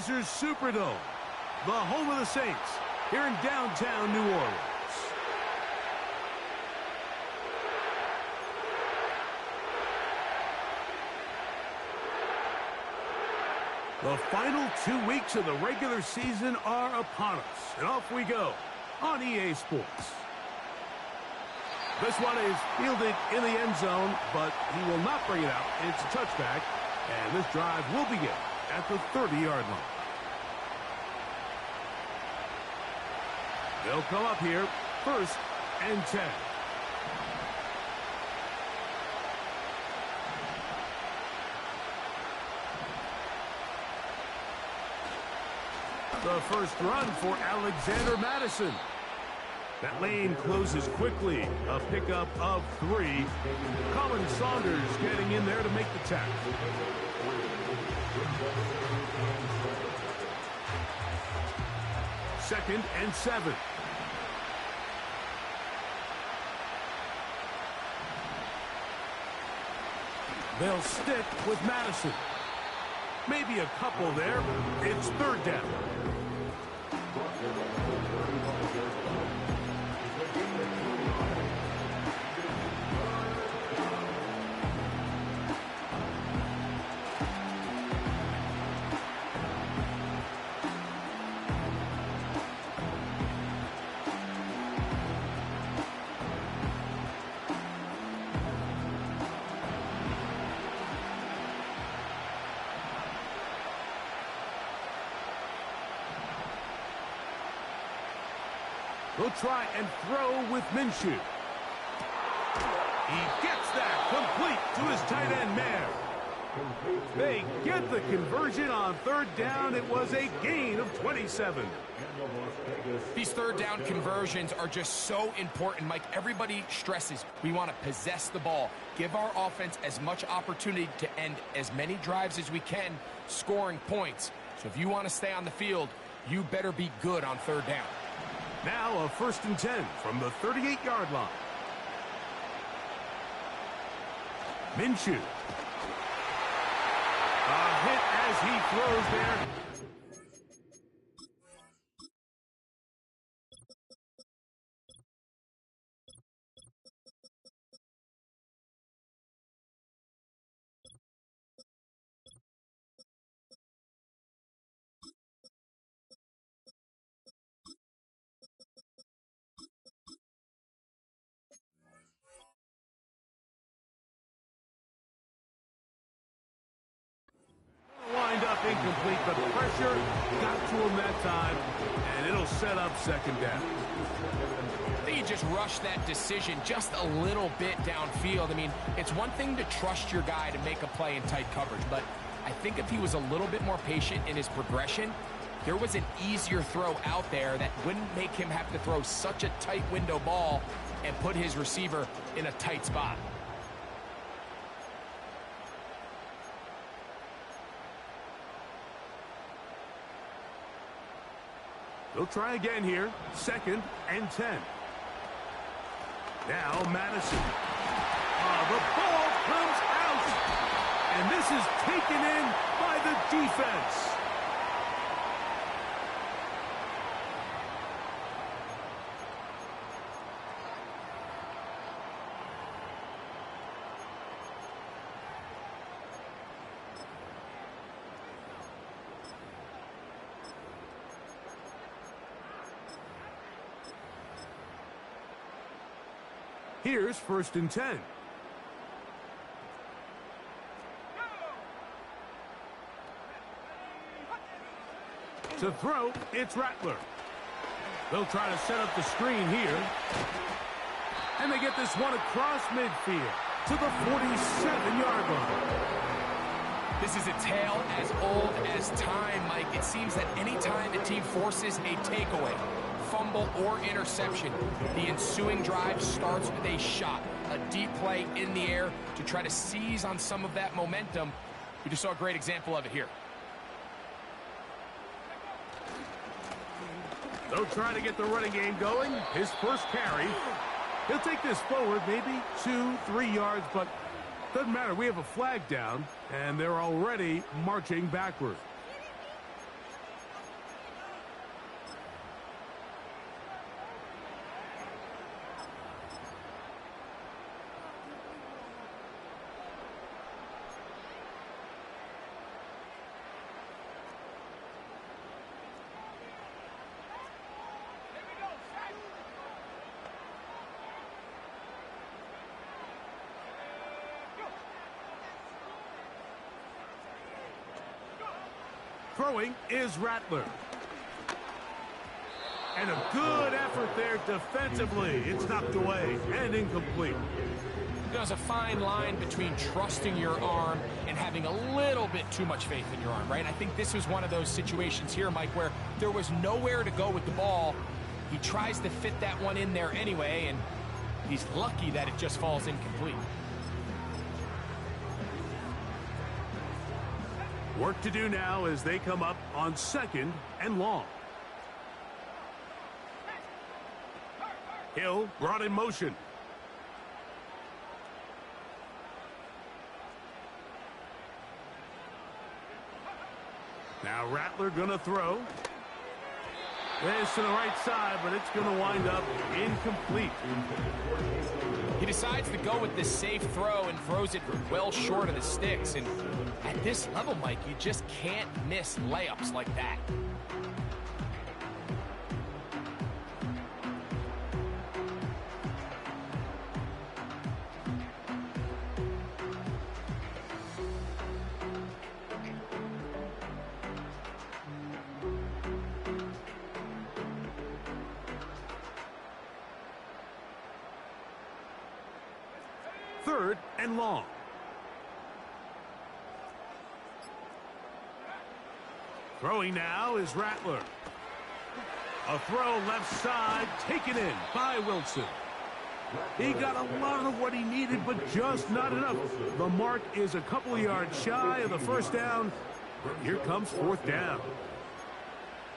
Caesars Superdome, the home of the Saints, here in downtown New Orleans. The final 2 weeks of the regular season are upon us, and off we go on EA Sports. This one is fielded in the end zone, but he will not bring it out. It's a touchback, and this drive will begin at the 30-yard line. They'll come up here, 1st and 10. The first run for Alexander Madison. That lane closes quickly. A pickup of 3. Colin Saunders getting in there to make the tackle. Second and 7. They'll stick with Madison. Maybe a couple there. It's 3rd down. He'll try and throw with Minshew. He gets that complete to his tight end man. They get the conversion on 3rd down. It was a gain of 27. These 3rd down conversions are just so important, Mike. Everybody stresses we want to possess the ball, give our offense as much opportunity to end as many drives as we can, scoring points. So if you want to stay on the field, you better be good on 3rd down. Now a 1st and 10 from the 38-yard line. Minshew. A hit as he throws there. Wind up incomplete, but pressure got to him that time, and it'll set up 2nd down. I think he just rushed that decision just a little bit downfield. I mean, it's one thing to trust your guy to make a play in tight coverage, but I think if he was a little bit more patient in his progression, there was an easier throw out there that wouldn't make him have to throw such a tight window ball and put his receiver in a tight spot. They'll try again here. 2nd and 10. Now Madison. The ball comes out. And this is taken in by the defense. Here's 1st and 10. To throw, it's Rattler. They'll try to set up the screen here. And they get this one across midfield to the 47-yard line. This is a tale as old as time, Mike. It seems that any time the team forces a takeaway, fumble, or interception, the ensuing drive starts with a shot, a deep play in the air to try to seize on some of that momentum. We just saw a great example of it here. They'll try to get the running game going. His first carry. He'll take this forward, maybe 2-3 yards, but doesn't matter. We have a flag down, and they're already marching backward. Throwing is Rattler. And a good effort there defensively. It's knocked away and incomplete. There's a fine line between trusting your arm and having a little bit too much faith in your arm, right? I think this was one of those situations here, Mike, where there was nowhere to go with the ball. He tries to fit that one in there anyway, and he's lucky that it just falls incomplete. Work to do now as they come up on 2nd and long. Hill brought in motion. Now Rattler gonna throw. This to the right side, but it's gonna wind up incomplete. He decides to go with the safe throw and throws it well short of the sticks. And at this level, Mike, you just can't miss layups like that. Third and long. Throwing now is Rattler. A throw left side, taken in by Wilson. He got a lot of what he needed, but just not enough. The mark is a couple of yards shy of the first down. Here comes 4th down.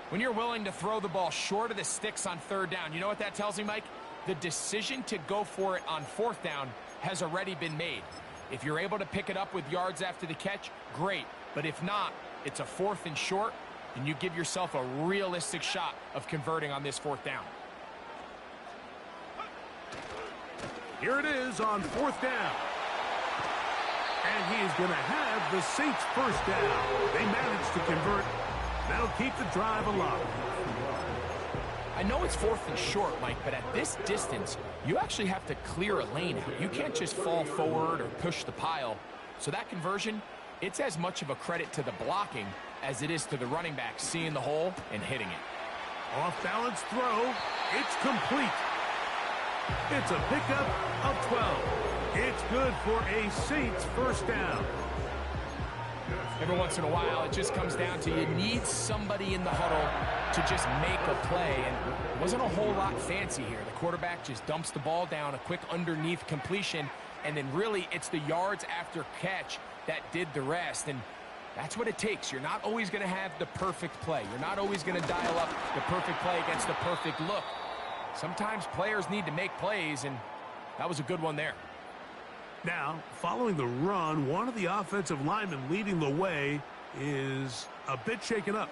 When you're willing to throw the ball short of the sticks on 3rd down, you know what that tells me, Mike? The decision to go for it on 4th down has already been made. If you're able to pick it up with yards after the catch, great. But if not, it's a 4th and short, and you give yourself a realistic shot of converting on this 4th down. Here it is on 4th down. And he is going to have the Saints' first down. They managed to convert. That'll keep the drive alive. I know it's 4th and short, Mike, but at this distance, you actually have to clear a lane out. You can't just fall forward or push the pile. So that conversion, it's as much of a credit to the blocking as it is to the running back seeing the hole and hitting it. Off-balance throw. It's complete. It's a pickup of 12. It's good for a Saints first down. Every once in a while, it just comes down to you need somebody in the huddle to just make a play. And it wasn't a whole lot fancy here. The quarterback just dumps the ball down, a quick underneath completion, and then really it's the yards after catch that did the rest. And that's what it takes. You're not always going to have the perfect play. You're not always going to dial up the perfect play against the perfect look. Sometimes players need to make plays, and that was a good one there. Now, following the run, one of the offensive linemen leading the way is a bit shaken up.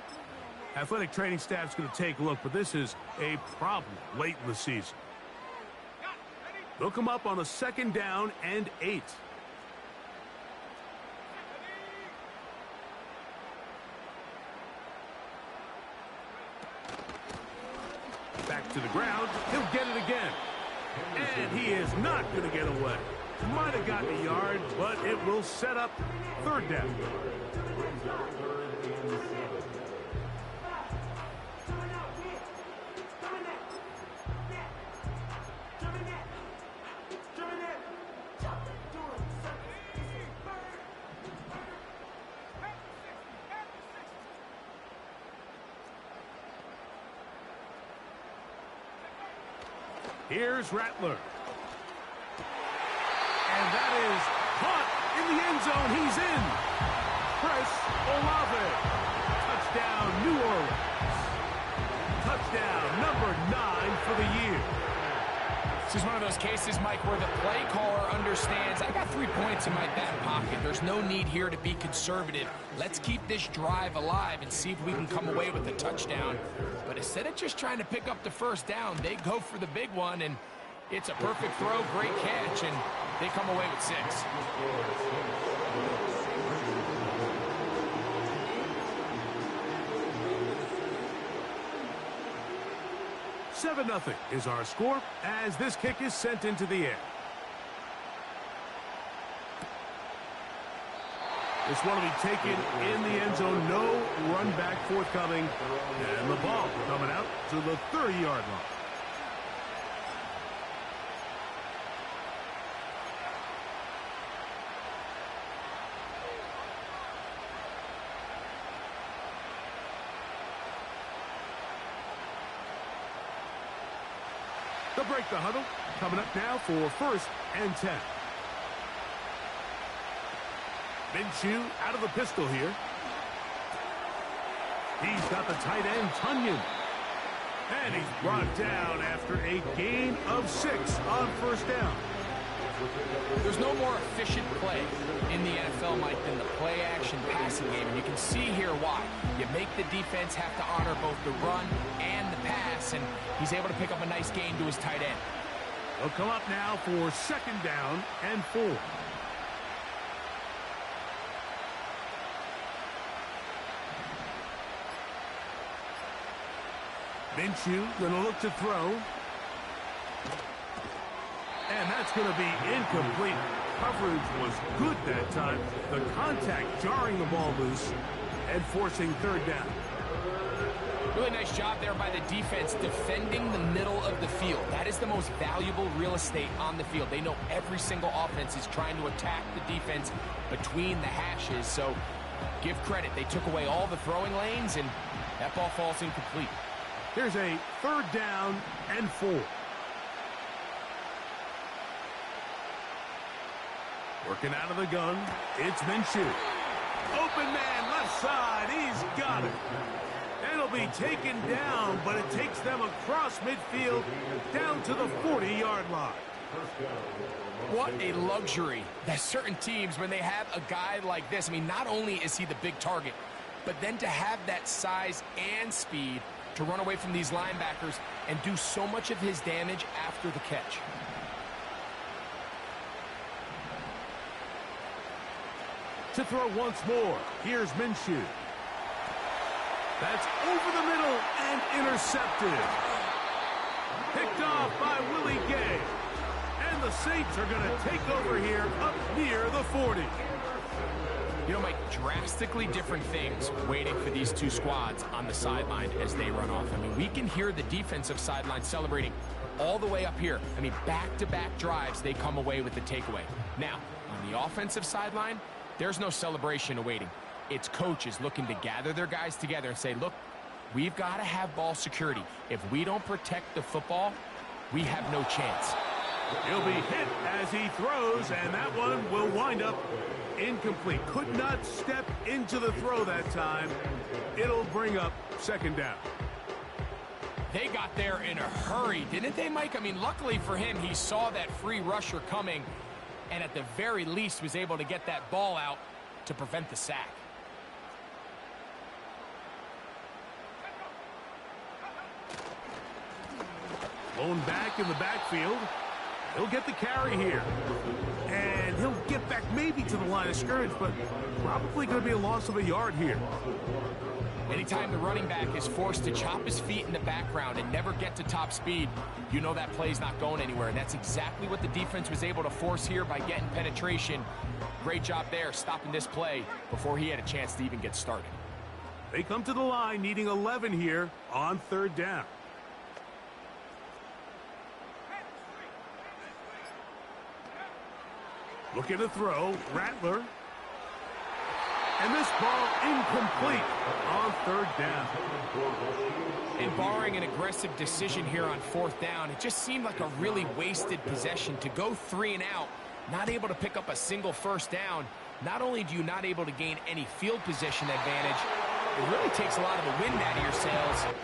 Athletic training staff's going to take a look, but this is a problem late in the season. They'll come up on a 2nd down and 8. Back to the ground. He'll get it again. And he is not going to get away. Might have gotten a yard, but it will set up 3rd down. Here's Rattler. And that is caught in the end zone. He's in. Chris Olave. Touchdown, New Orleans. Touchdown number 9 for the year. This is one of those cases, Mike, where the play caller understands, I got 3 points in my back pocket. There's no need here to be conservative. Let's keep this drive alive and see if we can come away with a touchdown. But instead of just trying to pick up the first down, they go for the big one, and it's a perfect throw, great catch, and they come away with 6. 7-0 is our score as this kick is sent into the air. This one will be taken in the end zone. No run back forthcoming. And the ball coming out to the 30-yard line. They'll break the huddle. Coming up now for 1st and 10. Minshew out of the pistol here. He's got the tight end, Tunyon. And he's brought down after a gain of 6 on 1st down. There's no more efficient play in the NFL, Mike, than the play-action passing game. And you can see here why. You make the defense have to honor both the run and the pass, and he's able to pick up a nice gain to his tight end. They'll come up now for 2nd down and 4. Minshew going to look to throw. And that's going to be incomplete. Coverage was good that time. The contact jarring the ball loose and forcing 3rd down. Really nice job there by the defense defending the middle of the field. That is the most valuable real estate on the field. They know every single offense is trying to attack the defense between the hashes. So give credit. They took away all the throwing lanes, and that ball falls incomplete. Here's a 3rd down and 4. Working out of the gun, it's Minshew. Open man, left side, he's got it. And it'll be taken down, but it takes them across midfield down to the 40-yard line. What a luxury that certain teams, when they have a guy like this, I mean, not only is he the big target, but then to have that size and speed to run away from these linebackers and do so much of his damage after the catch. To throw once more, here's Minshew. That's over the middle and intercepted. Picked off by Willie Gay. And the Saints are going to take over here up near the 40. You know, Mike, drastically different things waiting for these two squads on the sideline as they run off. I mean, we can hear the defensive sideline celebrating all the way up here. I mean, back-to-back drives, they come away with the takeaway. Now, on the offensive sideline, there's no celebration awaiting. It's coaches looking to gather their guys together and say, look, we've got to have ball security. If we don't protect the football, we have no chance. He'll be hit as he throws, and that one will wind up incomplete. Could not step into the throw that time. It'll bring up 2nd down. They got there in a hurry, didn't they, Mike? I mean, luckily for him, he saw that free rusher coming, and at the very least was able to get that ball out to prevent the sack. Blown back in the backfield. He'll get the carry here. And he'll get back maybe to the line of scrimmage, but probably going to be a loss of a yard here. Anytime the running back is forced to chop his feet in the background and never get to top speed, you know that play's not going anywhere. And that's exactly what the defense was able to force here by getting penetration. Great job there, stopping this play before he had a chance to even get started. They come to the line needing 11 here on 3rd down. Looking to throw, Rattler. And this ball incomplete on 3rd down. And barring an aggressive decision here on 4th down, it just seemed like a really wasted possession to go 3 and out, not able to pick up a single 1st down. Not only do you not able to gain any field position advantage, it really takes a lot of the wind out of your sails.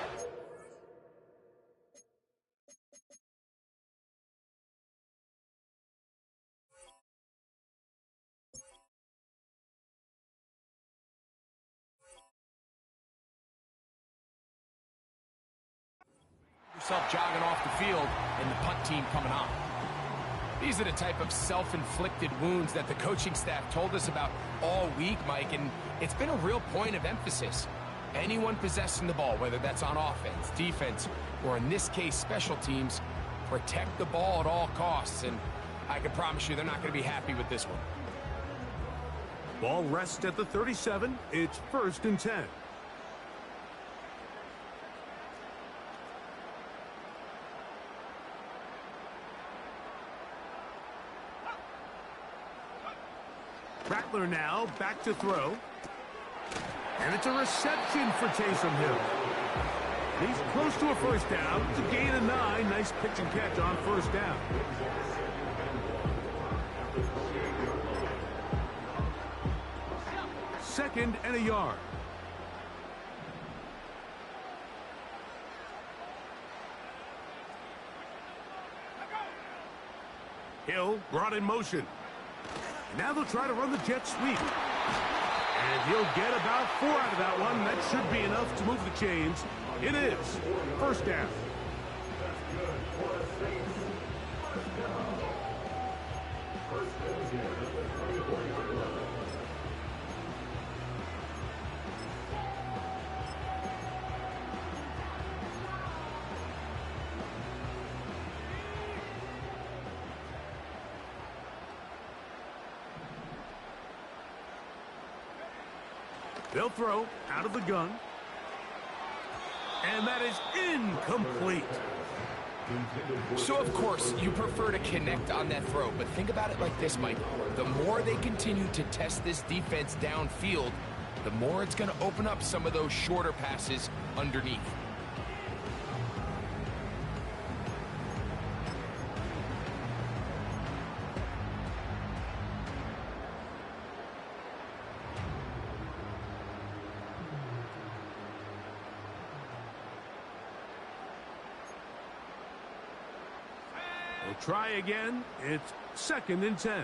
Yourself jogging off the field and the punt team coming on. These are the type of self-inflicted wounds that the coaching staff told us about all week, Mike, and it's been a real point of emphasis. Anyone possessing the ball, whether that's on offense, defense, or in this case, special teams, protect the ball at all costs, and I can promise you they're not going to be happy with this one. Ball rests at the 37. It's 1st and 10. Rattler now back to throw. And it's a reception for Taysom Hill. He's close to a first down. It's a gain of 9. Nice pitch and catch on first down. Second and a yard. Hill brought in motion. Now they'll try to run the jet sweep. And he'll get about 4 out of that one. That should be enough to move the chains. It is. First down. They'll throw out of the gun. And that is incomplete. So, of course, you prefer to connect on that throw, but think about it like this, Mike. The more they continue to test this defense downfield, the more it's going to open up some of those shorter passes underneath. We'll try again. It's 2nd and 10.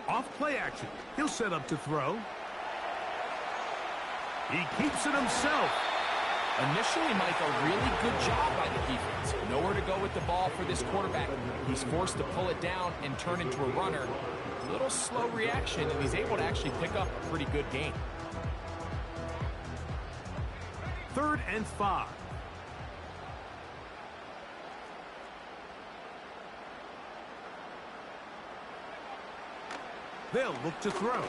Off play action. He'll set up to throw. He keeps it himself. Initially, Mike, a really good job by the defense. Nowhere to go with the ball for this quarterback. He's forced to pull it down and turn into a runner. A little slow reaction, and he's able to actually pick up a pretty good gain. 3rd and 5. They'll look to throw.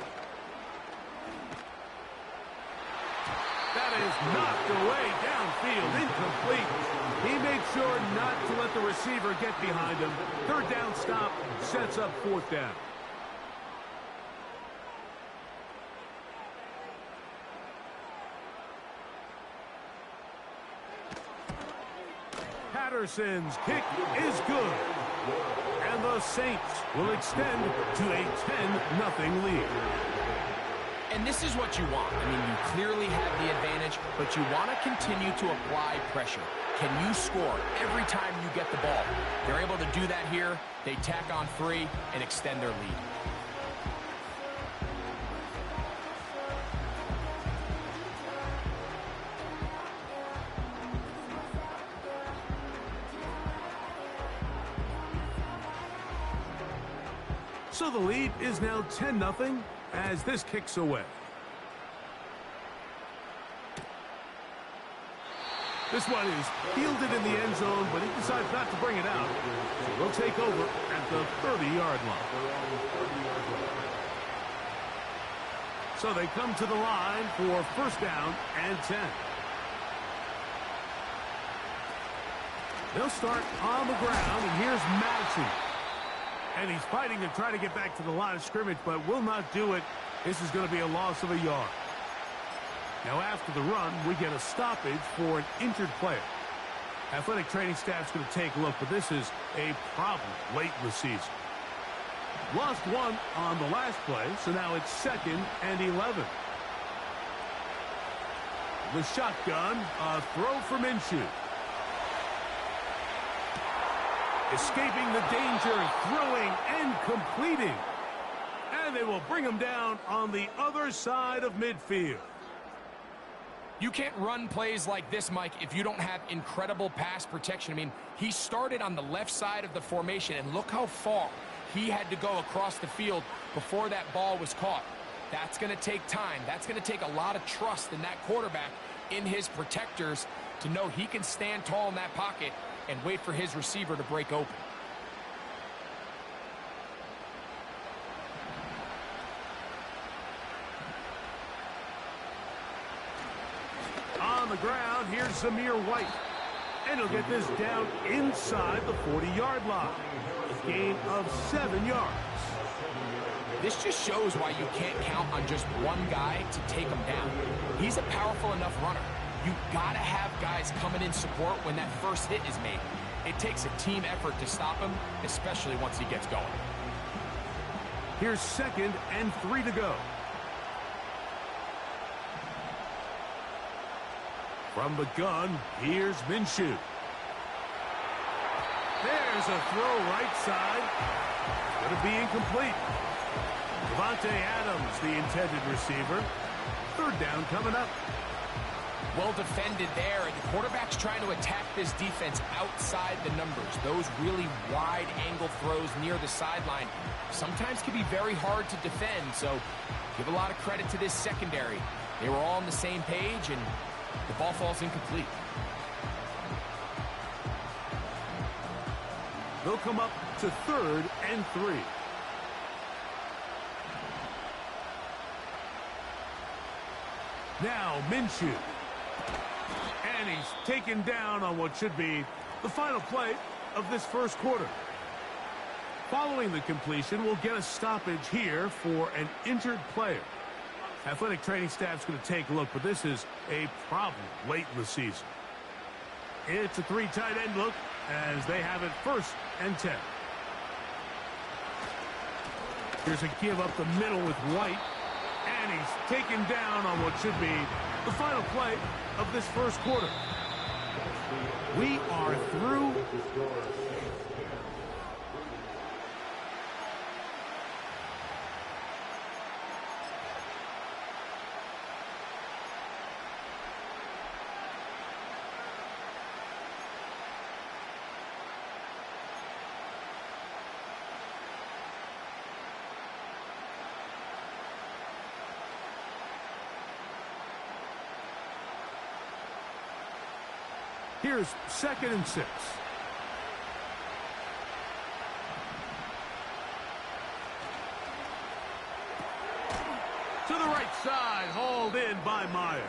That is knocked away downfield, incomplete. He made sure not to let the receiver get behind him. 3rd down stop sets up 4th down. Patterson's kick is good. And the Saints will extend to a 10-0 lead. And this is what you want. I mean, you clearly have the advantage, but you want to continue to apply pressure. Can you score every time you get the ball? They're able to do that here. They tack on 3 and extend their lead. So the lead is now 10-0 as this kicks away. This one is fielded in the end zone, but he decides not to bring it out. So they'll take over at the 30-yard line. So they come to the line for 1st down and 10. They'll start on the ground, and here's Madison. And he's fighting to try to get back to the line of scrimmage, but will not do it. This is going to be a loss of a yard. Now, after the run, we get a stoppage for an injured player. Athletic training staff's going to take a look, but this is a problem late in the season. Lost 1 on the last play, so now it's 2nd and 11. The shotgun, a throw for Minshew. Escaping the danger, throwing and completing. And they will bring him down on the other side of midfield. You can't run plays like this, Mike, if you don't have incredible pass protection. I mean, he started on the left side of the formation, and look how far he had to go across the field before that ball was caught. That's going to take time. That's going to take a lot of trust in that quarterback, in his protectors, to know he can stand tall in that pocket and wait for his receiver to break open. on the ground. Here's Zamir White. And he'll get this down inside the 40-yard line. A gain of 7 yards. This just shows why you can't count on just one guy to take him down. He's a powerful enough runner. You gotta have guys coming in support when that first hit is made. It takes a team effort to stop him, especially once he gets going. Here's 2nd and 3 to go. From the gun, here's Minshew. There's a throw right side. It's going to be incomplete. Davante Adams, the intended receiver. 3rd down coming up. Well defended there, and the quarterback's trying to attack this defense outside the numbers. Those really wide angle throws near the sideline sometimes can be very hard to defend, so give a lot of credit to this secondary. They were all on the same page, and the ball falls incomplete. They'll come up to 3rd and 3. Now Minshew. And he's taken down on what should be the final play of this first quarter. Following the completion, we'll get a stoppage here for an injured player. Athletic training staff's going to take a look, but this is a problem late in the season. It's a 3 tight end look as they have it 1st and 10. Here's a give up the middle with White. And he's taken down on what should be the final play of this first quarter. We are through. Here's 2nd and 6. To the right side, hauled in by Myers.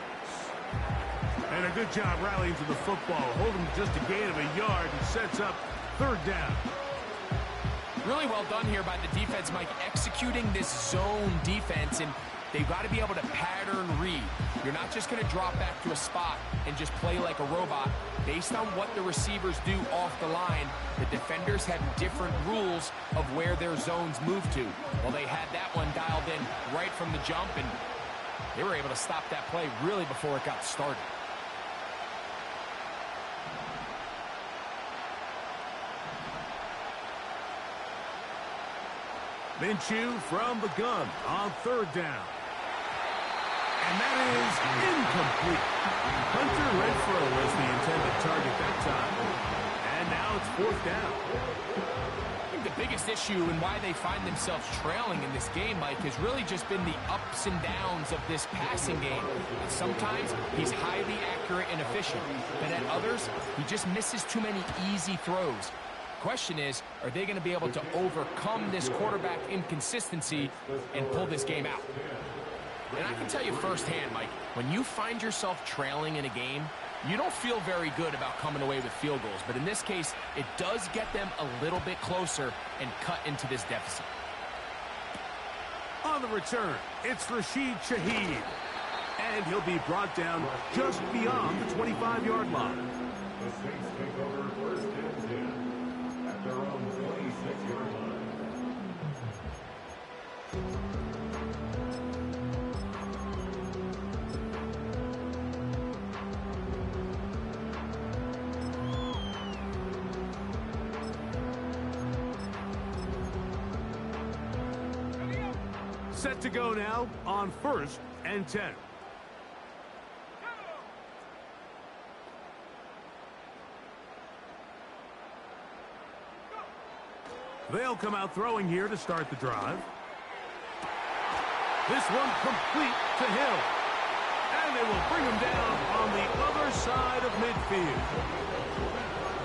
And a good job rallying to the football, holding just a gain of a yard and sets up 3rd down. Really well done here by the defense, Mike, executing this zone defense, and they've got to be able to pattern read. You're not just going to drop back to a spot and just play like a robot. Based on what the receivers do off the line, the defenders have different rules of where their zones move to. Well, they had that one dialed in right from the jump, and they were able to stop that play really before it got started. Minshew from the gun on 3rd down. And that is incomplete. Hunter Renfrow was the intended target that time. And now it's 4th down. I think the biggest issue and why they find themselves trailing in this game, Mike, has really just been the ups and downs of this passing game. Sometimes he's highly accurate and efficient, but at others, he just misses too many easy throws. Question is, are they going to be able to overcome this quarterback inconsistency and pull this game out? And I can tell you firsthand, Mike, when you find yourself trailing in a game, you don't feel very good about coming away with field goals. But in this case, it does get them a little bit closer and cut into this deficit. On the return, it's Rashid Shaheed. And he'll be brought down just beyond the 25-yard line. The Saints take over 1st and 10 at their own 26-yard line. Set to go now on 1st and 10. They'll come out throwing here to start the drive. This one complete to Hill. And they will bring him down on the other side of midfield.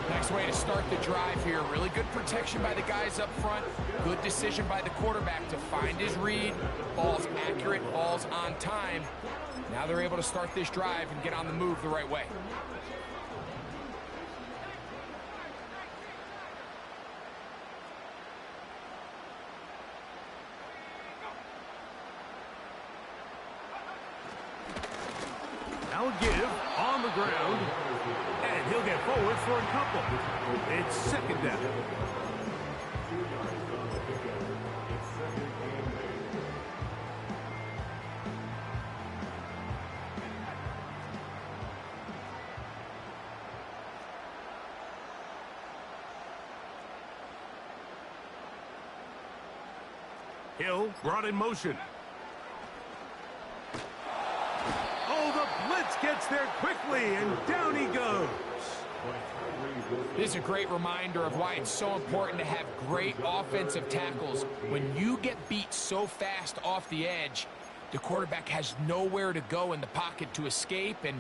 Nice way to start the drive here. Really good protection by the guys up front. Good decision by the quarterback to find his read. Ball's accurate, ball's downs on time. Now they're able to start this drive and get on the move the right way. Now a give on the ground, and he'll get forward for a couple. It's second down. Hill brought in motion. Oh, the blitz gets there quickly, and down he goes. This is a great reminder of why it's so important to have great offensive tackles. When you get beat so fast off the edge, the quarterback has nowhere to go in the pocket to escape, and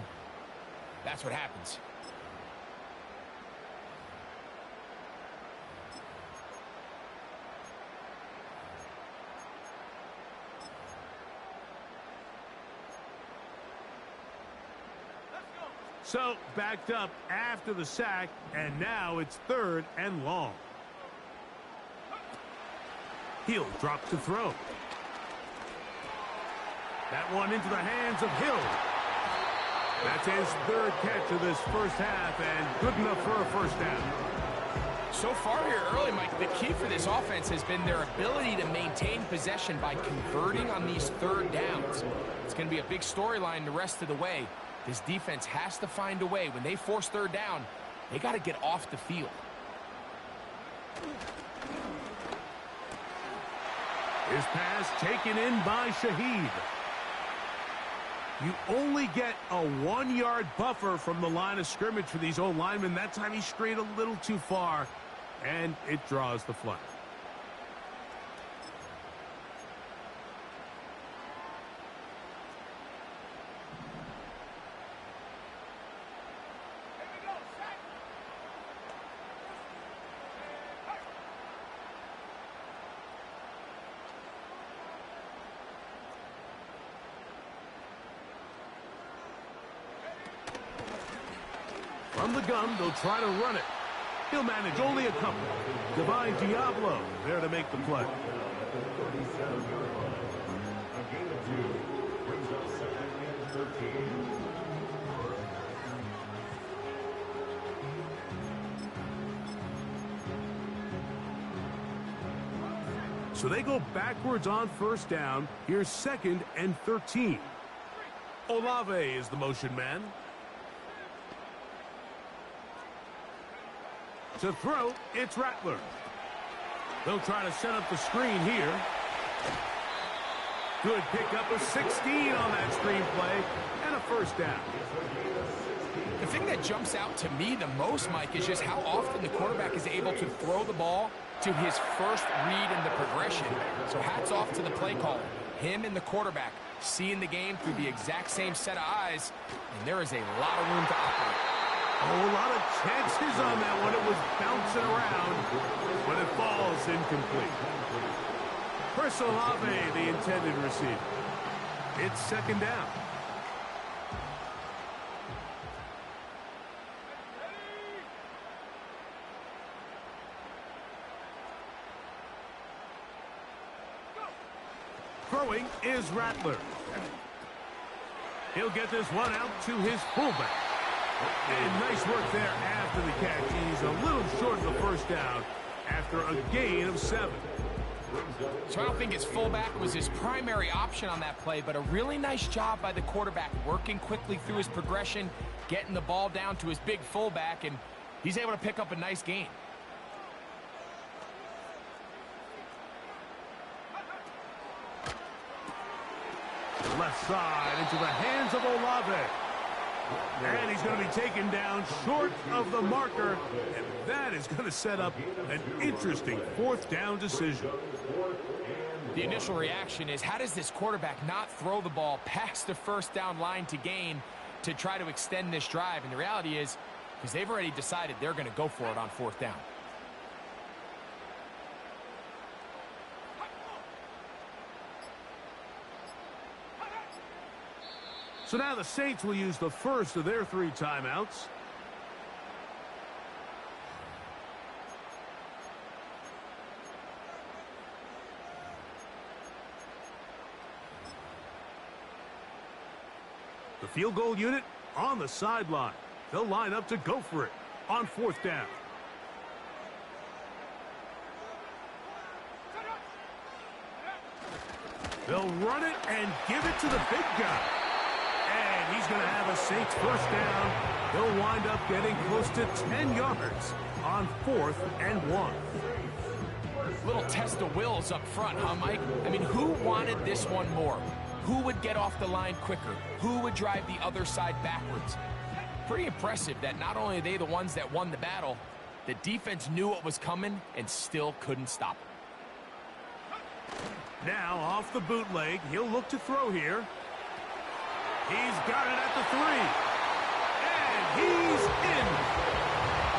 that's what happens. So, backed up after the sack, and now it's third and long. Hill drops to throw. That one into the hands of Hill. That's his third catch of this first half, and good enough for a first down. So far here early, Mike, the key for this offense has been their ability to maintain possession by converting on these third downs. It's going to be a big storyline the rest of the way. This defense has to find a way. When they force third down, they got to get off the field. His pass taken in by Shaheed. You only get a 1-yard buffer from the line of scrimmage for these old linemen. That time he strayed a little too far, and it draws the flag. From the gun, they'll try to run it. He'll manage only a couple. Divine Diablo there to make the play. So they go backwards on first down. Here's 2nd and 13. Olave is the motion man. To throw, it's Rattler. They'll try to set up the screen here. Good pickup of 16 on that screen play, and a first down. The thing that jumps out to me the most, Mike, is just how often the quarterback is able to throw the ball to his first read in the progression. So hats off to the play caller. Him and the quarterback seeing the game through the exact same set of eyes, and there is a lot of room to operate. Oh, a lot of chances on that one. It was bouncing around, but it falls incomplete. Chris Olave, the intended receiver. It's 2nd down. Throwing is Rattler. He'll get this one out to his fullback. And nice work there after the catch. He's a little short of the first down after a gain of 7. So I don't think his fullback was his primary option on that play, but a really nice job by the quarterback working quickly through his progression, getting the ball down to his big fullback, and he's able to pick up a nice gain. Left side into the hands of Olave. And he's going to be taken down short of the marker. And that is going to set up an interesting 4th down decision. The initial reaction is, how does this quarterback not throw the ball past the first down line to gain to try to extend this drive? And the reality is, because they've already decided they're going to go for it on 4th down. So now the Saints will use the first of their 3 timeouts. The field goal unit on the sideline. They'll line up to go for it on 4th down. They'll run it and give it to the big guy. And he's going to have a Saints first down. They'll wind up getting close to 10 yards on 4th and 1. Little test of wills up front, huh, Mike? I mean, who wanted this one more? Who would get off the line quicker? Who would drive the other side backwards? Pretty impressive that not only are they the ones that won the battle, the defense knew what was coming and still couldn't stop it. Now off the bootleg, he'll look to throw here. He's got it at the 3. And he's in.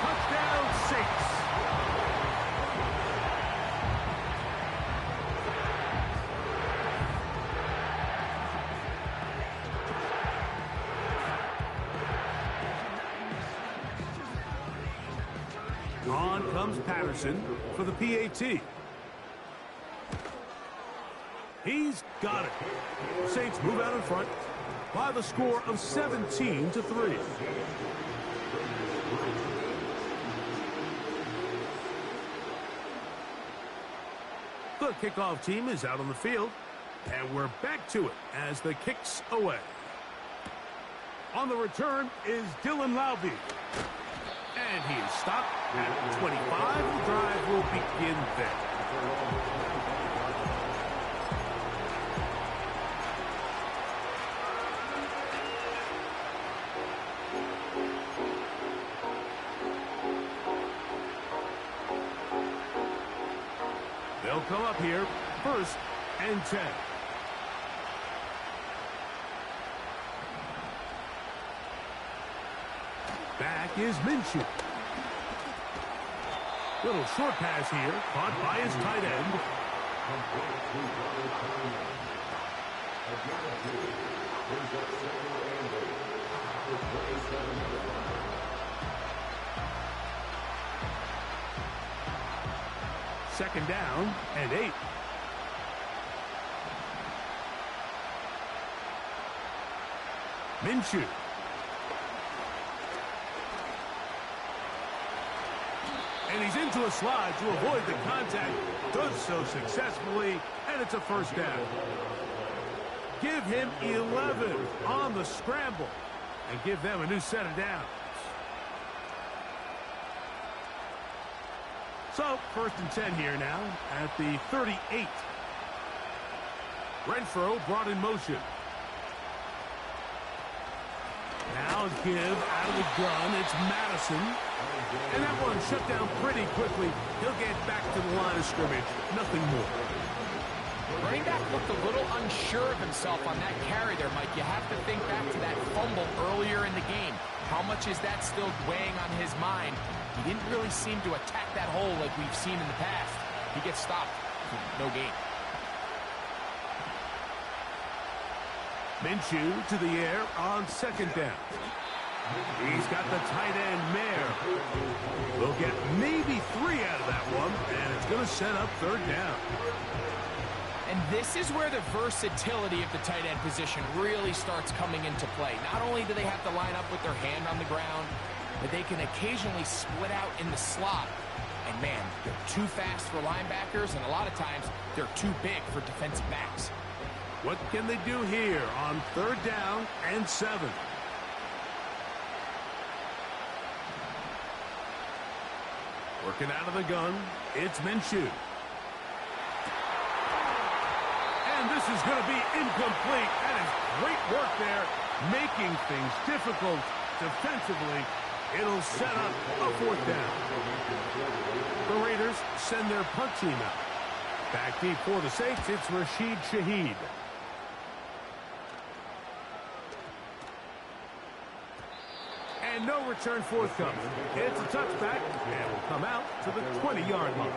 Touchdown, Saints. On comes Patterson for the PAT. He's got it. The Saints move out in front by the score of 17-3. The kickoff team is out on the field, and we're back to it as the kick's away. On the return is Dylan Laube. And he is stopped at 25. The drive will begin there. They'll come up here, 1st and 10. Back is Minshew. Little short pass here, caught by his tight end. Second down and 8. Minshew. And he's into a slide to avoid the contact. Does so successfully, and it's a first down. Give him 11 on the scramble and give them a new set of downs. So, 1st and 10 here now at the 38. Renfro brought in motion. Now give out of the gun. It's Madison. And that one shut down pretty quickly. He'll get back to the line of scrimmage. Nothing more. Running back looked a little unsure of himself on that carry there, Mike. You have to think back to that fumble earlier in the game. How much is that still weighing on his mind? He didn't really seem to attack that hole like we've seen in the past. He gets stopped. No gain. Minshew to the air on 2nd down. He's got the tight end, Mayer. They'll get maybe 3 out of that one, and it's going to set up 3rd down. And this is where the versatility of the tight end position really starts coming into play. Not only do they have to line up with their hand on the ground, but they can occasionally split out in the slot. And man, they're too fast for linebackers, and a lot of times they're too big for defensive backs. What can they do here on 3rd down and 7? Working out of the gun, it's Minshew. And this is going to be incomplete. That is great work there, making things difficult defensively. It'll set up a 4th down. The Raiders send their punt team out. Back deep for the Saints, it's Rashid Shaheed. And no return forthcoming. It's a touchback, and will come out to the 20-yard line.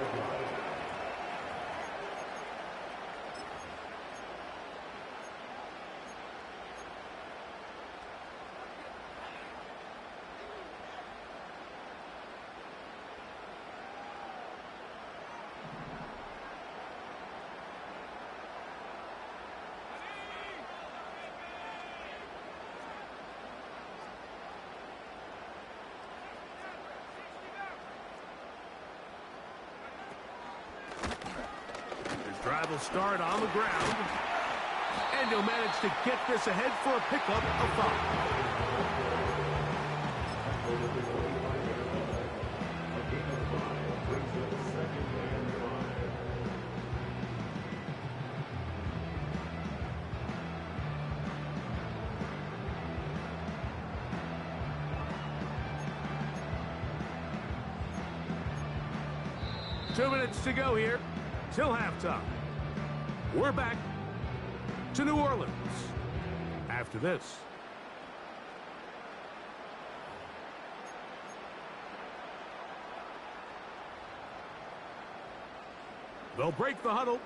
drive will start on the ground. And he'll manage to get this ahead for a pickup of 5. 2 minutes to go here till halftime. We're back to New Orleans after this. They'll break the huddle.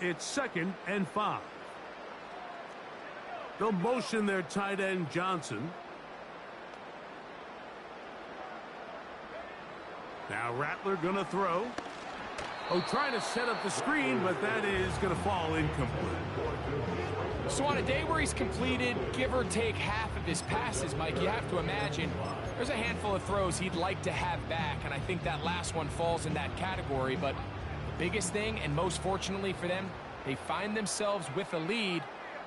It's 2nd and 5. They'll motion their tight end Johnson. Now Rattler gonna throw. Oh, trying to set up the screen, but that is going to fall incomplete. So on a day where he's completed, give or take half of his passes, Mike, you have to imagine there's a handful of throws he'd like to have back, and I think that last one falls in that category. But the biggest thing, and most fortunately for them, they find themselves with a lead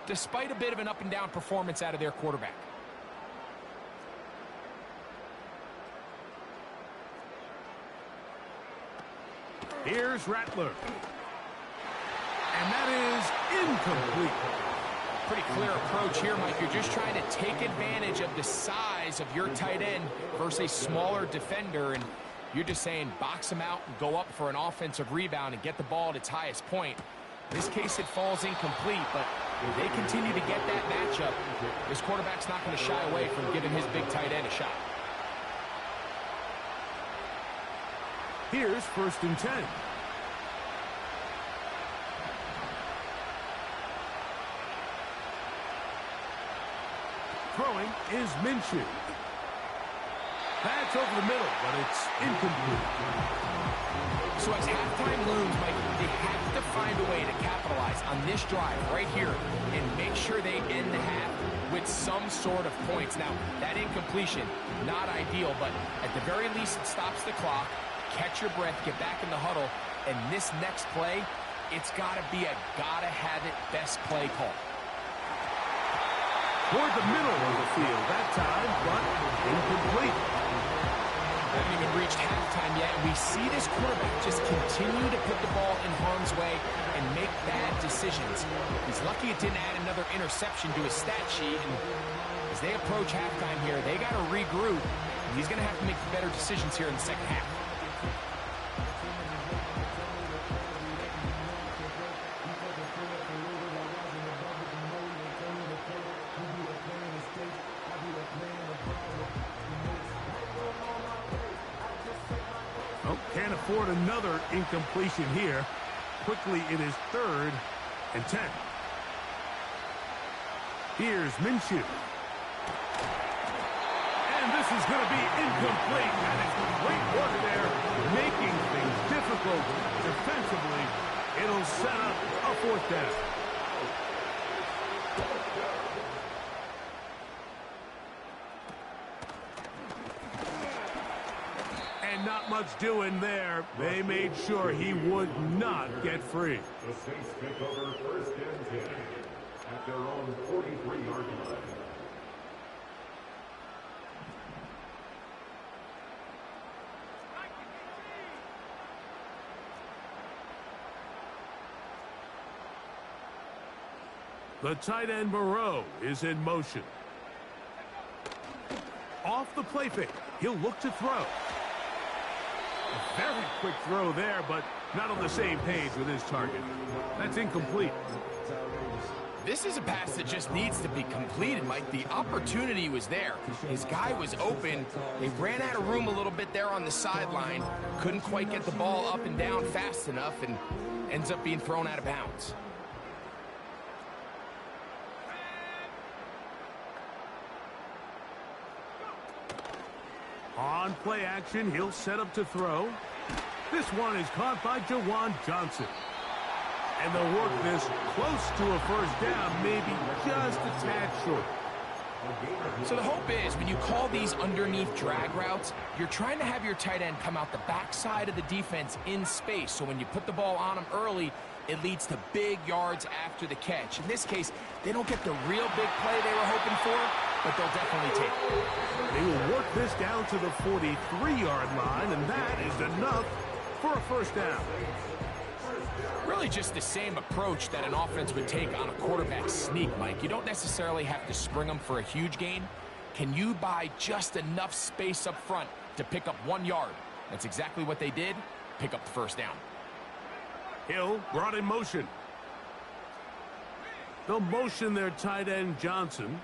despite a bit of an up-and-down performance out of their quarterback. Here's Rattler. And that is incomplete. Pretty clear approach here, Mike. You're just trying to take advantage of the size of your tight end versus a smaller defender, and you're just saying box him out and go up for an offensive rebound and get the ball at its highest point. In this case, it falls incomplete, but if they continue to get that matchup, this quarterback's not going to shy away from giving his big tight end a shot. Here's 1st and 10. Throwing is Minshew. That's over the middle, but it's incomplete. So as halftime looms, Mike, they have to find a way to capitalize on this drive right here and make sure they end the half with some sort of points. Now, that incompletion, not ideal, but at the very least, it stops the clock. Catch your breath, get back in the huddle, and this next play, it's got to be a gotta-have-it best play call. Toward the middle of the field that time, but incomplete. Haven't even reached halftime yet, and we see this quarterback just continue to put the ball in harm's way and make bad decisions. He's lucky it didn't add another interception to his stat sheet, and as they approach halftime here, they got to regroup. He's going to have to make better decisions here in the second half. Oh, can't afford another incompletion here. Quickly, it is 3rd and 10. Here's Minshew. And this is going to be incomplete. That is great work there, making things difficult defensively. It'll set up a 4th down. And not much doing there. They made sure he would not get free. The Saints take over 1st and 10 at their own 43-yard line. The tight end Moreau is in motion. Off the play fake, he'll look to throw. A very quick throw there, but not on the same page with his target. That's incomplete. This is a pass that just needs to be completed, Mike. The opportunity was there. His guy was open. They ran out of room a little bit there on the sideline. Couldn't quite get the ball up and down fast enough, and ends up being thrown out of bounds. On play action, he'll set up to throw. This one is caught by Jawan Johnson. And they'll work this close to a 1st down, maybe just a tad short. So the hope is when you call these underneath drag routes, you're trying to have your tight end come out the backside of the defense in space. So when you put the ball on him early, it leads to big yards after the catch. In this case, they don't get the real big play they were hoping for, but they'll definitely take it. They will work this down to the 43-yard line, and that is enough for a first down. Really just the same approach that an offense would take on a quarterback sneak, Mike. You don't necessarily have to spring them for a huge gain. Can you buy just enough space up front to pick up 1 yard? That's exactly what they did. Pick up the first down. Hill brought in motion. They'll motion their tight end Johnson.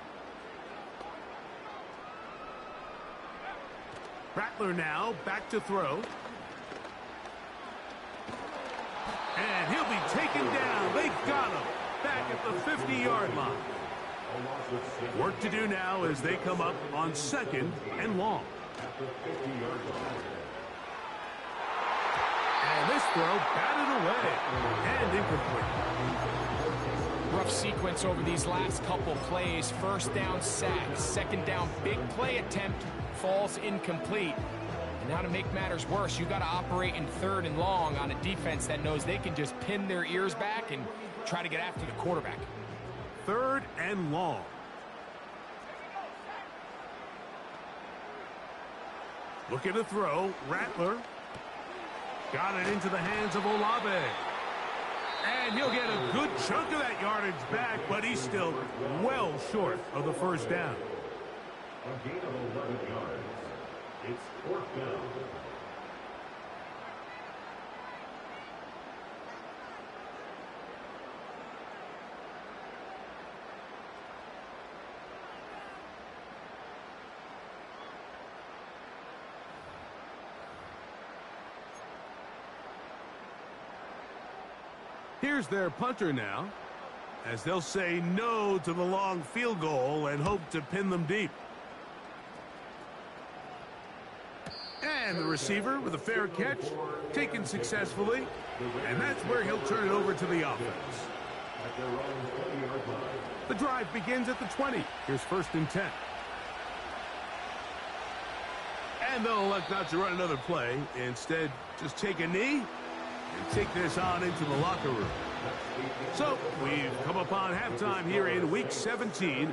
Rattler now back to throw. And he'll be taken down. They got him back at the 50-yard line. Work to do now as they come up on 2nd and long. And this throw batted away and incomplete. Rough sequence over these last couple plays. First down sack, second down big play attempt falls incomplete. And now to make matters worse, you got to operate in 3rd and long on a defense that knows they can just pin their ears back and try to get after the quarterback. 3rd and long. Looking to throw, Rattler. Got it into the hands of Olave. And he'll get a good chunk of that yardage back, but he's still well short of the first down. A gain of 11 yards. It's 4th down. Here's their punter now, as they'll say no to the long field goal and hope to pin them deep. And the receiver with a fair catch, taken successfully, and that's where he'll turn it over to the offense. The drive begins at the 20. Here's 1st and 10. And they'll elect not to run another play. Instead, just take a knee and take this on into the locker room. So, we've come upon halftime here in Week 17.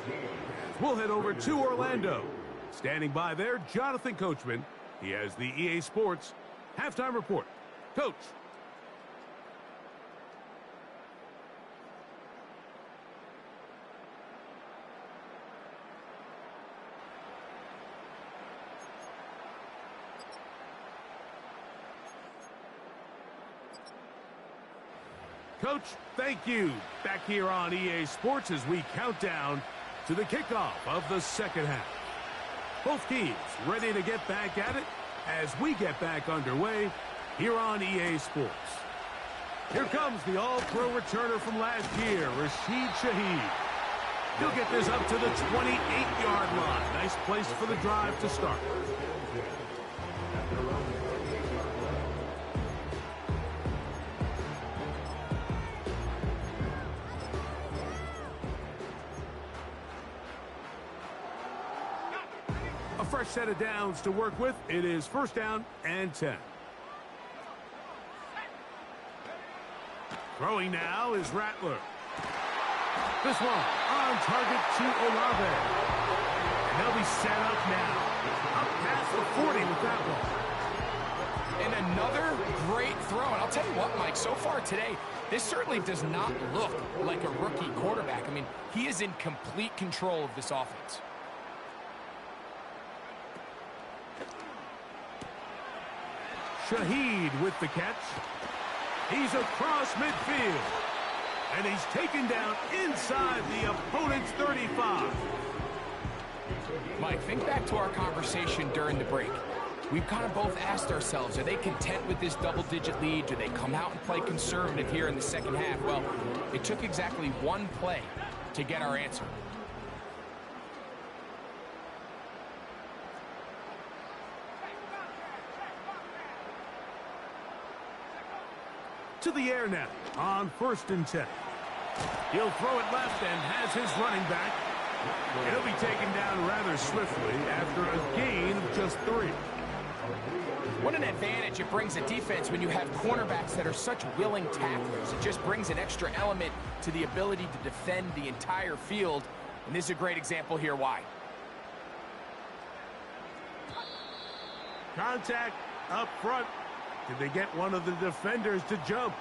We'll head over to Orlando. Standing by there, Jonathan Coachman. He has the EA Sports Halftime Report. Coach. Coach, thank you. Back here on EA Sports as we count down to the kickoff of the second half. Both teams ready to get back at it as we get back underway here on EA Sports. Here comes the all-pro returner from last year, Rashid Shaheed. He'll get this up to the 28-yard line. Nice place for the drive to start. A fresh set of downs to work with. It is 1st down and 10. Throwing now is Rattler. This one on target to Olave. And they'll be set up now. Up past the 40 with that one. And another great throw. And I'll tell you what, Mike, so far today, this certainly does not look like a rookie quarterback. I mean, he is in complete control of this offense. Shaheed with the catch. He's across midfield. And he's taken down inside the opponent's 35. Mike, think back to our conversation during the break. We've kind of both asked ourselves, are they content with this double-digit lead? Do they come out and play conservative here in the second half? Well, it took exactly one play to get our answer. To the air now on 1st and 10. He'll throw it left and has his running back. He'll be taken down rather swiftly after a gain of just 3. What an advantage it brings a defense when you have cornerbacks that are such willing tacklers. It just brings an extra element to the ability to defend the entire field. And this is a great example here why. Contact up front. Did they get one of the defenders to jump?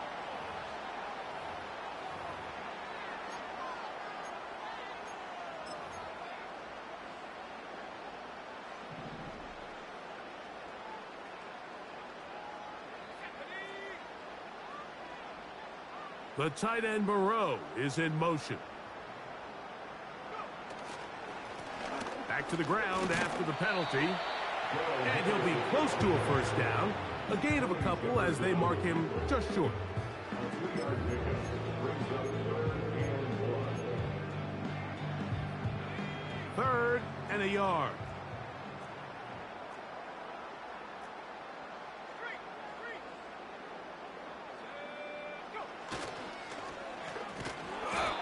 The tight end Moreau is in motion. Back to the ground after the penalty. And he'll be close to a first down. A gain of a couple as they mark him just short. Third and a yard.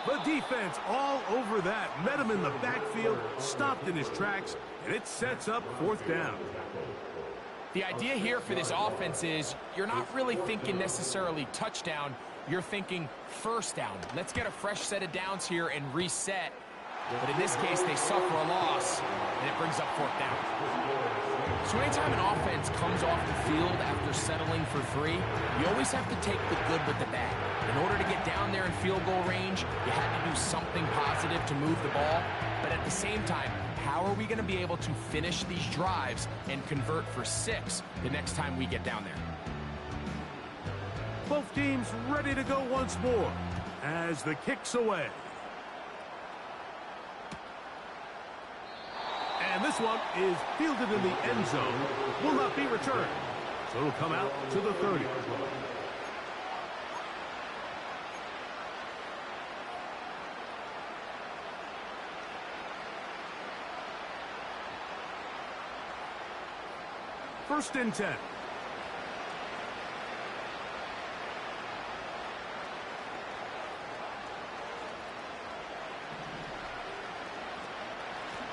The defense all over that. Met him in the backfield, stopped in his tracks, and it sets up fourth down. The idea here for this offense is you're not really thinking necessarily touchdown. You're thinking first down. Let's get a fresh set of downs here and reset. But in this case, they suffer a loss, and it brings up fourth down. So anytime an offense comes off the field after settling for 3, you always have to take the good with the bad. In order to get down there in field goal range, you had to do something positive to move the ball. But at the same time, how are we going to be able to finish these drives and convert for 6 the next time we get down there? Both teams ready to go once more as the kick's away. And this one is fielded in the end zone. Will not be returned. So it'll come out to the 30. First and 10.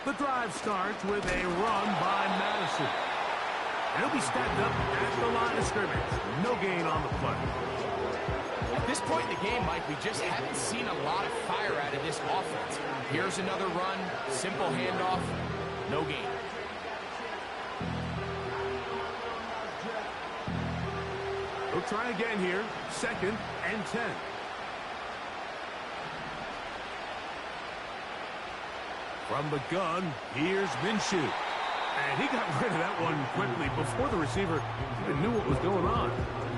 The drive starts with a run by Madison. And he'll be stacked up at the line of scrimmage. No gain on the play. At this point in the game, Mike, we just haven't seen a lot of fire out of this offense. Here's another run, simple handoff, no gain. We'll try again here. Second and 10. From the gun, here's Minshew. And he got rid of that one quickly before the receiver even knew what was going on.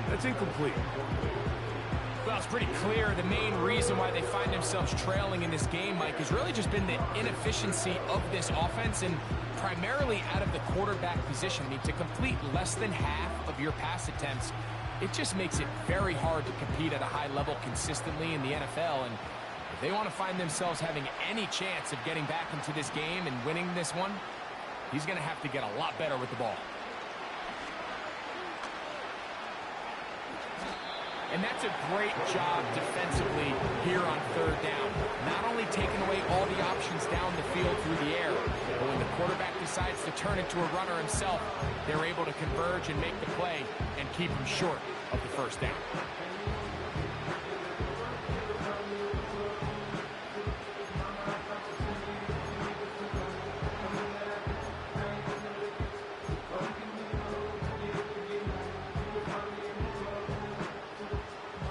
That's incomplete. Well, it's pretty clear the main reason why they find themselves trailing in this game, Mike, has really just been the inefficiency of this offense and primarily out of the quarterback position. I mean, to complete less than half of your pass attempts, it just makes it very hard to compete at a high level consistently in the NFL. And if they want to find themselves having any chance of getting back into this game and winning this one, he's going to have to get a lot better with the ball. And that's a great job defensively here on third down. Not only taking away all the options down the field through the air, but when the quarterback decides to turn into a runner himself, they're able to converge and make the play and keep him short of the first down.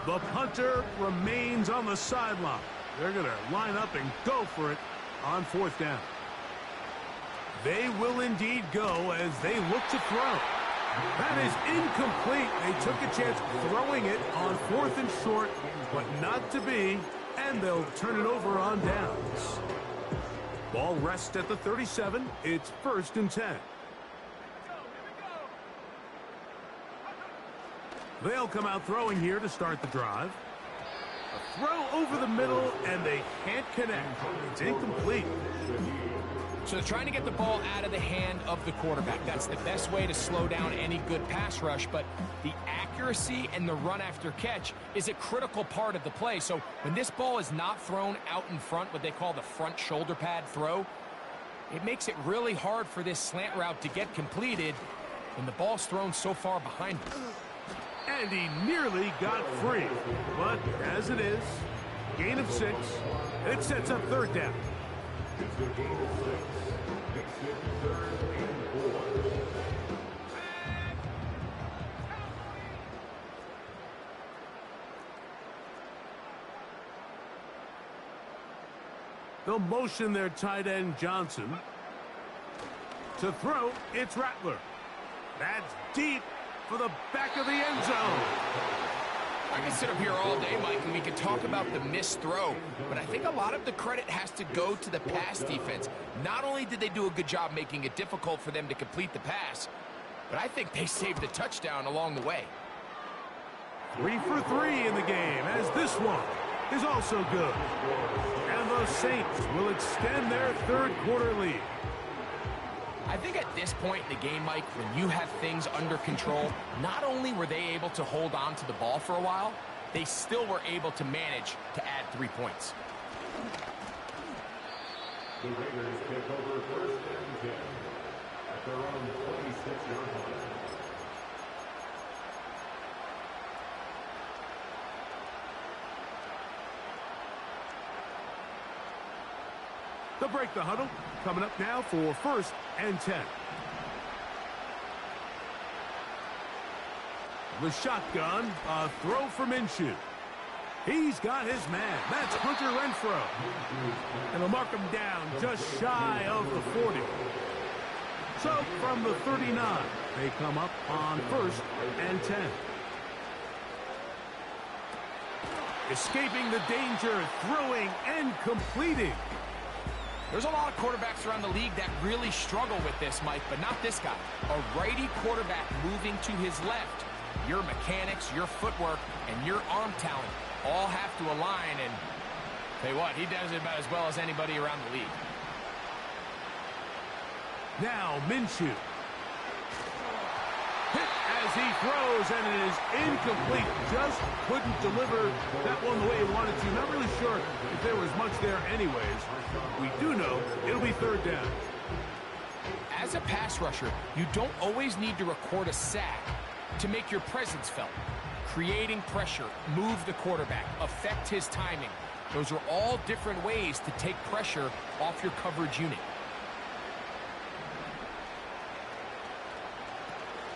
The punter remains on the sideline. They're going to line up and go for it on fourth down. They will indeed go as they look to throw. That is incomplete. They took a chance throwing it on fourth and short, but not to be, and they'll turn it over on downs. Ball rests at the 37. It's first and 10. They'll come out throwing here to start the drive. A throw over the middle, and they can't connect. It's incomplete. So they're trying to get the ball out of the hand of the quarterback. That's the best way to slow down any good pass rush, but the accuracy and the run after catch is a critical part of the play. So when this ball is not thrown out in front, what they call the front shoulder pad throw, it makes it really hard for this slant route to get completed. and the ball's thrown so far behind him. And he nearly got free. But as it is, gain of 6. It sets up third down. It's a gain of 6. Makes it 3rd and 4. They'll motion their tight end Johnson. To throw, it's Rattler. That's deep for the back of the end zone. I can sit up here all day, Mike, and we can talk about the missed throw, but I think a lot of the credit has to go to the pass defense. Not only did they do a good job making it difficult for them to complete the pass, but I think they saved a touchdown along the way. 3 for 3 in the game, as this one is also good. And the Saints will extend their third quarter lead. I think at this point in the game, Mike, when you have things under control, not only were they able to hold on to the ball for a while, they still were able to manage to add 3 points. The Raiders take over 1st and 10 at their own 26-yard line. They'll break the huddle. Coming up now for 1st and 10. The shotgun, a throw for Minshew. He's got his man. That's Hunter Renfrow. And they'll mark him down just shy of the 40. So from the 39, they come up on 1st and 10. Escaping the danger, throwing and completing. There's a lot of quarterbacks around the league that really struggle with this, Mike, but not this guy. A righty quarterback moving to his left. Your mechanics, your footwork, and your arm talent all have to align, and tell you what, he does it about as well as anybody around the league. Now Minshew. Hit as he throws, and it is incomplete. Just couldn't deliver that one the way he wanted to. Not really sure if there was much there anyways. We do know it'll be 3rd down. As a pass rusher, you don't always need to record a sack to make your presence felt. Creating pressure, move the quarterback, affect his timing. Those are all different ways to take pressure off your coverage unit.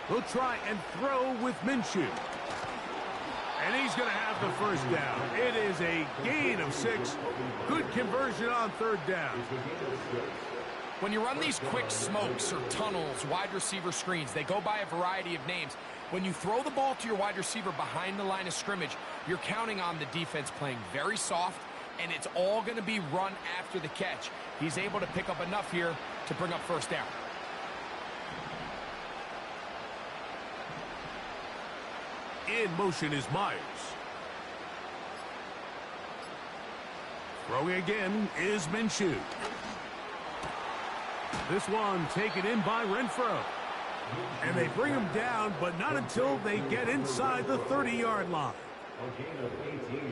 He'll try and throw with Minshew. And he's going to have the 1st down. It is a gain of 6. Good conversion on 3rd down. When you run these quick smokes or tunnels, wide receiver screens, they go by a variety of names. When you throw the ball to your wide receiver behind the line of scrimmage, you're counting on the defense playing very soft, and it's all going to be run after the catch. He's able to pick up enough here to bring up 1st down. In motion is Myers. Throwing again is Minshew. This one taken in by Renfrow. And they bring him down, but not until they get inside the 30-yard line.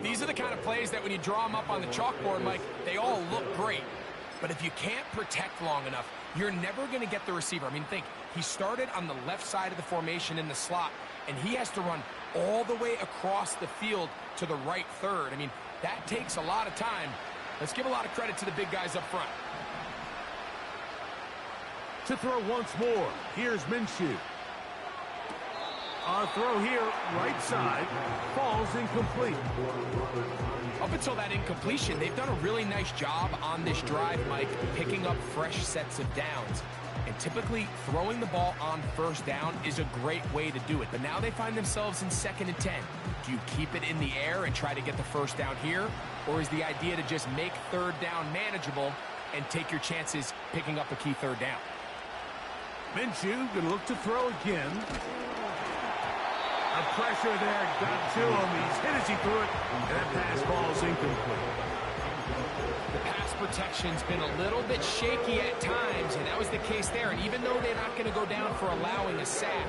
These are the kind of plays that when you draw them up on the chalkboard, Mike, they all look great. But if you can't protect long enough, you're never going to get the receiver. I mean, think, he started on the left side of the formation in the slot, and he has to run all the way across the field to the right third. I mean, that takes a lot of time. Let's give a lot of credit to the big guys up front. To throw once more, here's Minshew. A throw here, right side, falls incomplete. Up until that incompletion, they've done a really nice job on this drive, Mike, picking up fresh sets of downs. And typically, throwing the ball on 1st down is a great way to do it. But now they find themselves in 2nd and 10. Do you keep it in the air and try to get the 1st down here? Or is the idea to just make 3rd down manageable and take your chances picking up a key 3rd down? Minshew going to look to throw again. The pressure there got to him. He's hit as he threw it, and that pass falls incomplete. The pass protection's been a little bit shaky at times, and that was the case there. And even though they're not going to go down for allowing a sack,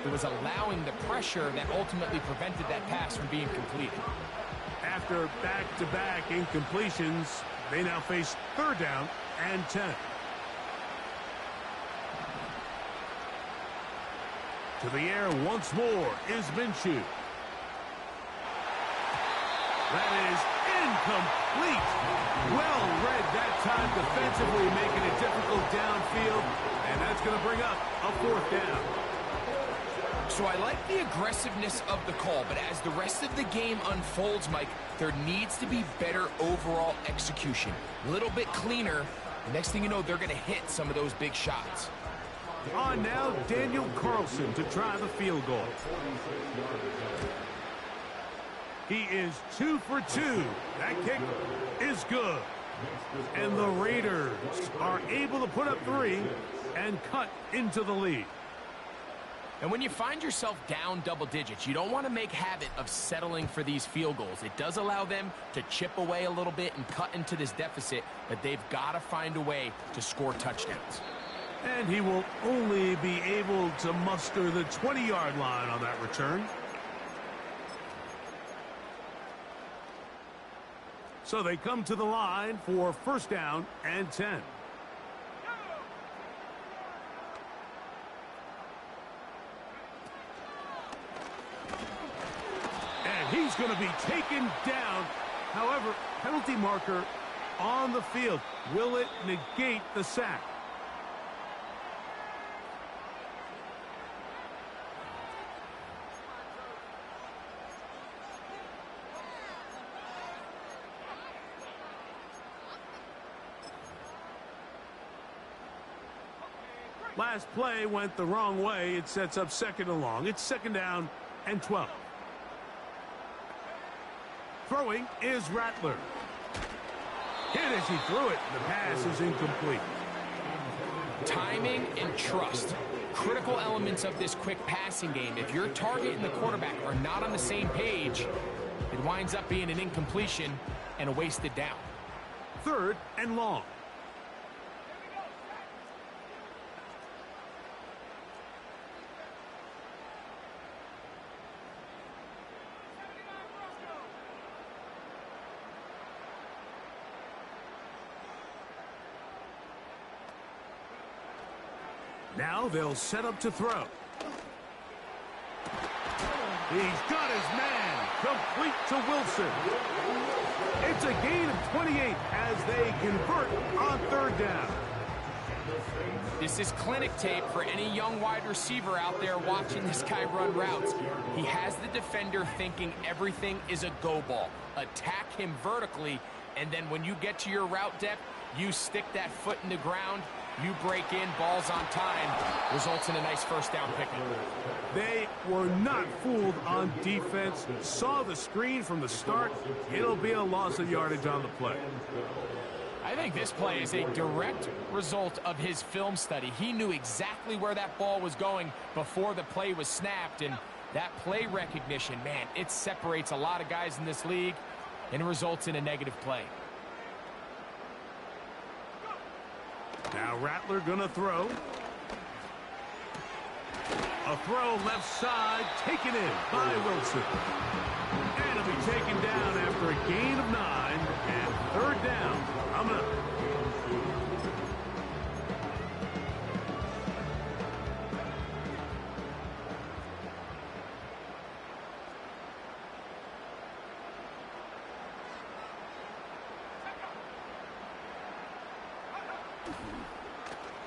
it was allowing the pressure that ultimately prevented that pass from being completed. After back-to-back incompletions, they now face 3rd down and 10. To the air once more is Minshew. That is incomplete. Well read that time defensively, making it difficult downfield. And that's going to bring up a 4th down. So I like the aggressiveness of the call, but as the rest of the game unfolds, Mike, there needs to be better overall execution. A little bit cleaner. The next thing you know, they're going to hit some of those big shots. On now, Daniel Carlson to try the field goal. He is 2 for 2. That kick is good. And the Raiders are able to put up 3 and cut into the lead. And when you find yourself down double digits, you don't want to make habit of settling for these field goals. It does allow them to chip away a little bit and cut into this deficit, but they've got to find a way to score touchdowns. And he will only be able to muster the 20-yard line on that return. So they come to the line for 1st down and 10. And he's going to be taken down. However, penalty marker on the field. Will it negate the sack? Last play went the wrong way. It sets up 2nd and long. It's 2nd down and 12. Throwing is Rattler. Hit as he threw it. The pass is incomplete. Timing and trust. Critical elements of this quick passing game. If your target and the quarterback are not on the same page, it winds up being an incompletion and a wasted down. 3rd and long. Now they'll set up to throw. He's got his man. Complete to Wilson. It's a gain of 28 as they convert on 3rd down. This is clinic tape for any young wide receiver out there watching this guy run routes. He has the defender thinking everything is a go ball. Attack him vertically, and then when you get to your route depth, you stick that foot in the ground, you break in, balls on time, results in a nice 1st down pickup. They were not fooled on defense. Saw the screen from the start. It'll be a loss of yardage on the play. I think this play is a direct result of his film study. He knew exactly where that ball was going before the play was snapped, and that play recognition, man, it separates a lot of guys in this league and results in a negative play. Now Rattler gonna throw. A throw left side, taken in by Wilson. And it'll be taken down after a gain of 9 and 3rd down. Coming up.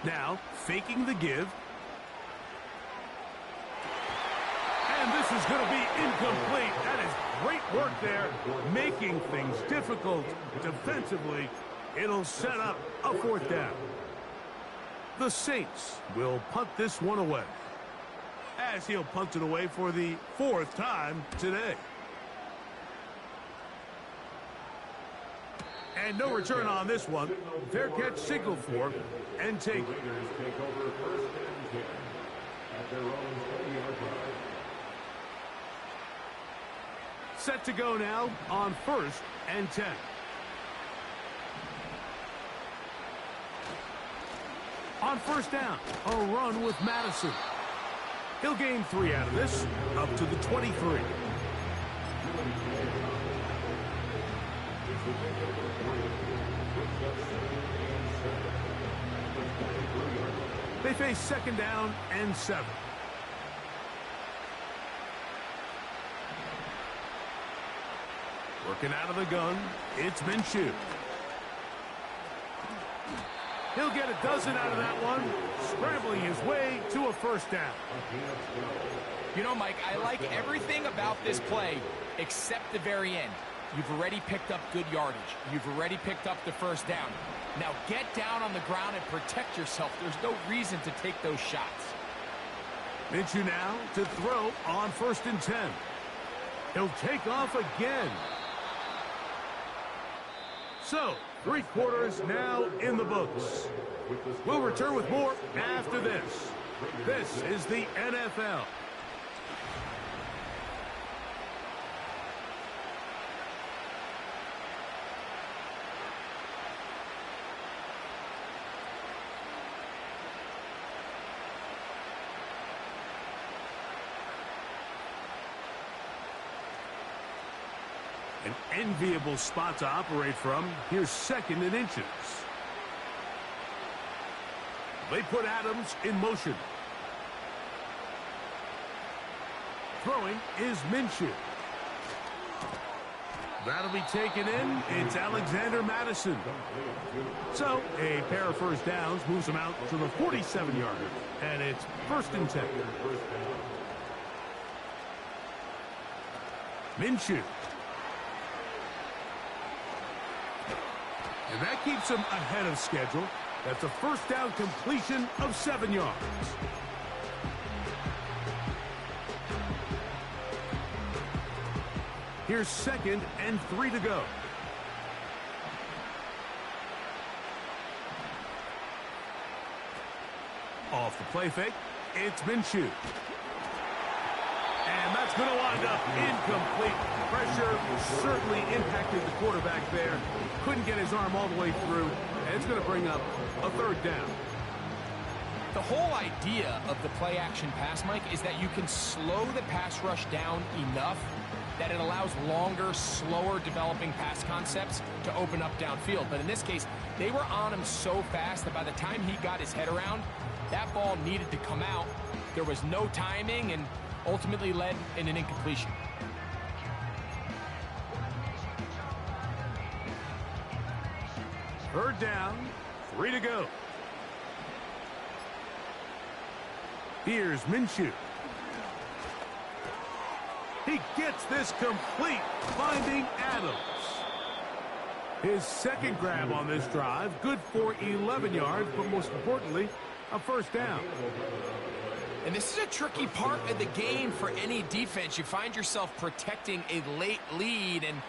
Now, faking the give. And this is going to be incomplete. That is great work there, making things difficult defensively. It'll set up a 4th down. The Saints will punt this one away, as he'll punt it away for the 4th time today. And no return on this one. Fair catch signaled for and take. Raiders take over 1st and 10 at their own 20-yard line. Set to go now on 1st and 10. On 1st down, a run with Madison. He'll gain 3 out of this, up to the 23. They face 2nd down and 7. Working out of the gun, it's Minshew. He'll get a dozen out of that one, scrambling his way to a first down. You know, Mike, I like everything about this play except the very end. You've already picked up good yardage. You've already picked up the first down. Now get down on the ground and protect yourself. There's no reason to take those shots. Minshew now to throw on 1st and 10. He'll take off again. So, 3 quarters now in the books. We'll return with more after this. This is the NFL. An enviable spot to operate from. Here's 2nd and inches. They put Adams in motion. Throwing is Minshew. That'll be taken in. It's Alexander Madison. So, a pair of first downs moves them out to the 47-yarder. And it's 1st and 10. Minshew. And that keeps him ahead of schedule. That's a first down completion of 7 yards. Here's 2nd and 3 to go. Off the play fake, it's Minshew. And that's going to wind up incomplete. Pressure certainly impacted the quarterback there. Couldn't get his arm all the way through. And it's going to bring up a 3rd down. The whole idea of the play-action pass, Mike, is that you can slow the pass rush down enough that it allows longer, slower developing pass concepts to open up downfield. But in this case, they were on him so fast that by the time he got his head around, that ball needed to come out. There was no timing and ultimately led in an incompletion. Third down, 3 to go. Here's Minshew. He gets this complete, finding Adams. His 2nd grab on this drive, good for 11 yards, but most importantly, a first down. And this is a tricky part of the game for any defense. You find yourself protecting a late lead, and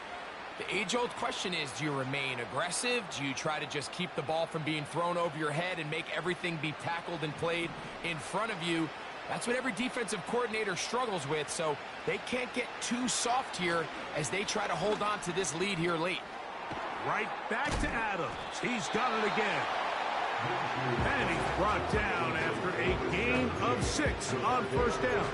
the age-old question is, do you remain aggressive? Do you try to just keep the ball from being thrown over your head and make everything be tackled and played in front of you? That's what every defensive coordinator struggles with, so they can't get too soft here as they try to hold on to this lead here late. Right back to Adams. He's got it again. And he's brought down after a gain of 6 on first down.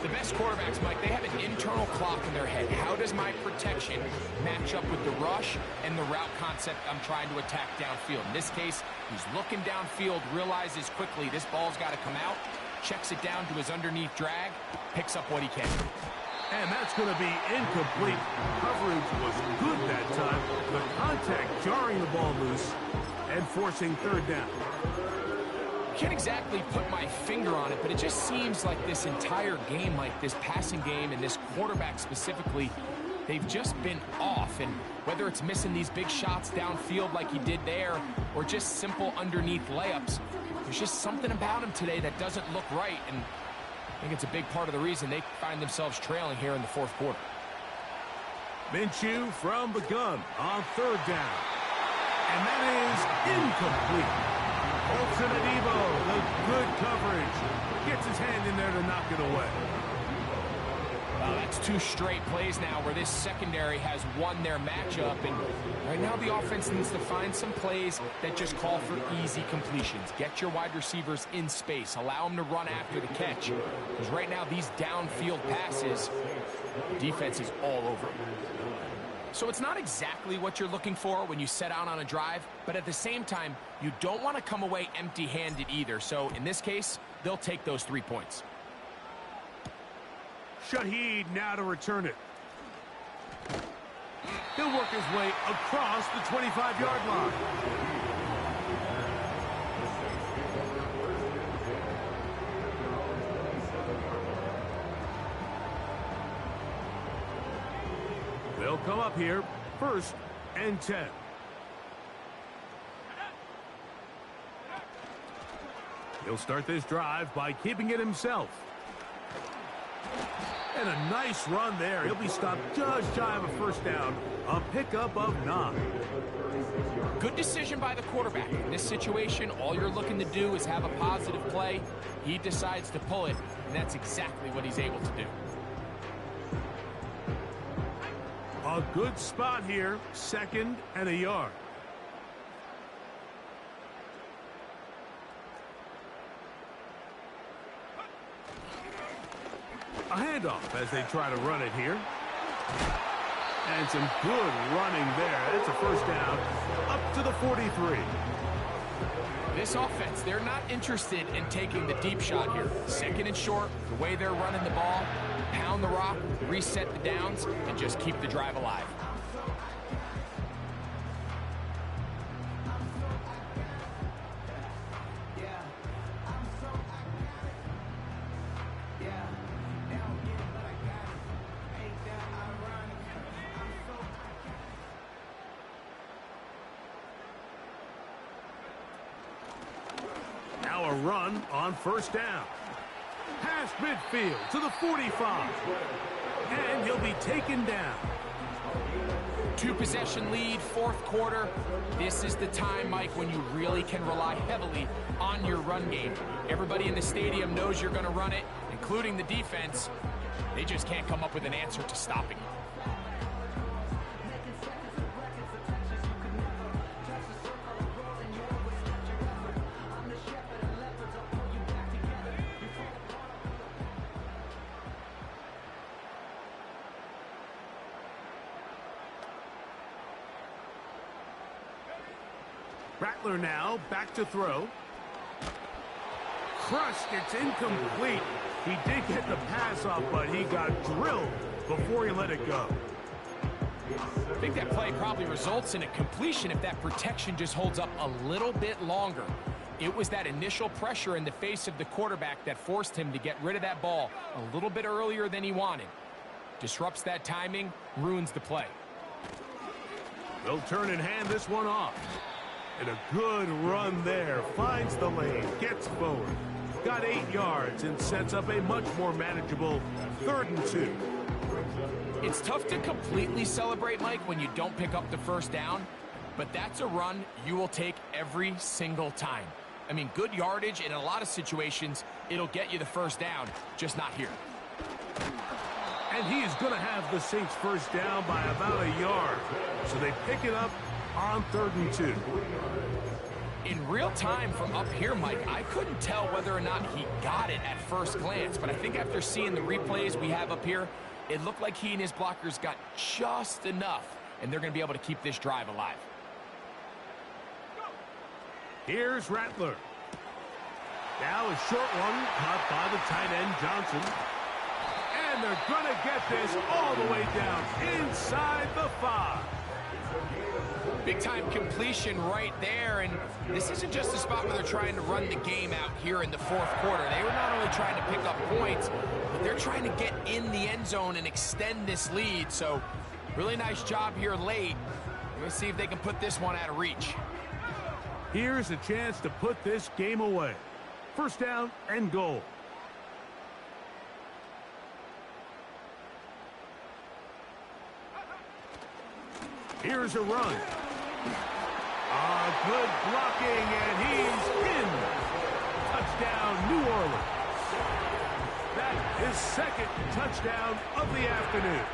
The best quarterbacks, Mike, they have an internal clock in their head. How does my protection match up with the rush and the route concept I'm trying to attack downfield? In this case, he's looking downfield, realizes quickly this ball's got to come out, checks it down to his underneath drag, picks up what he can. And that's going to be incomplete. Coverage was good that time. The contact jarring the ball loose and forcing 3rd down. Can't exactly put my finger on it, but it just seems like this entire game, like this passing game and this quarterback specifically, they've just been off. And whether it's missing these big shots downfield like he did there or just simple underneath layups, there's just something about him today that doesn't look right. And I think it's a big part of the reason they find themselves trailing here in the 4th quarter. Minshew from the gun on 3rd down. And that is incomplete. Olsen Adebo, the good coverage. Gets his hand in there to knock it away. That's 2 straight plays now where this secondary has won their matchup. And right now the offense needs to find some plays that just call for easy completions. Get your wide receivers in space. Allow them to run after the catch. Because right now these downfield passes, the defense is all over them. So it's not exactly what you're looking for when you set out on a drive, but at the same time, you don't want to come away empty-handed either. So in this case, they'll take those 3 points. Shaheed now to return it. He'll work his way across the 25-yard line. They'll come up here, 1st and 10. He'll start this drive by keeping it himself. And a nice run there. He'll be stopped just shy of a 1st down. A pickup of 9. Good decision by the quarterback. In this situation, all you're looking to do is have a positive play. He decides to pull it, and that's exactly what he's able to do. A good spot here, 2nd and a yard. A handoff as they try to run it here. And some good running there. That's a 1st down up to the 43. This offense, they're not interested in taking the deep shot here. 2nd and short, the way they're running the ball, pound the rock, reset the downs, and just keep the drive alive. Now a run on 1st down. Past midfield to the 45. And he'll be taken down. 2-possession lead, 4th quarter. This is the time, Mike, when you really can rely heavily on your run game. Everybody in the stadium knows you're going to run it, including the defense. They just can't come up with an answer to stopping it. Rattler now back to throw. Crushed, it's incomplete. He did get the pass off, but he got drilled before he let it go. I think that play probably results in a completion if that protection just holds up a little bit longer. It was that initial pressure in the face of the quarterback that forced him to get rid of that ball a little bit earlier than he wanted. Disrupts that timing, ruins the play. They'll turn and hand this one off. And a good run there. Finds the lane, gets forward. Got 8 yards and sets up a much more manageable 3rd and 2. It's tough to completely celebrate, Mike, when you don't pick up the 1st down, but that's a run you will take every single time. I mean, good yardage, and in a lot of situations, it'll get you the 1st down, just not here. And he is going to have the Saints 1st down by about a yard. So they pick it up on 3rd and 2. In real time from up here, Mike, I couldn't tell whether or not he got it at first glance, but I think after seeing the replays we have up here, it looked like he and his blockers got just enough, and they're going to be able to keep this drive alive. Here's Rattler. Now a short one caught by the tight end Johnson. And they're going to get this all the way down inside the 5. Big-time completion right there, and this isn't just a spot where they're trying to run the game out here in the 4th quarter. They were not only trying to pick up points, but they're trying to get in the end zone and extend this lead. So really nice job here late. We're going to see if they can put this one out of reach. Here's a chance to put this game away. 1st down and goal. Here's a run. Good blocking, and he's in. Touchdown, New Orleans. That is 2nd touchdown of the afternoon.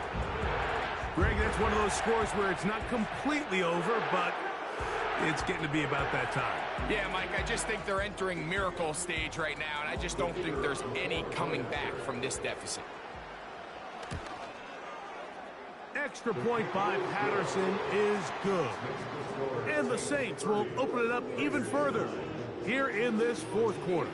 Greg, that's one of those scores where it's not completely over, but it's getting to be about that time. Yeah, Mike, I just think they're entering miracle stage right now, and I just don't think there's any coming back from this deficit. Extra point by Patterson is good. And the Saints will open it up even further here in this 4th quarter.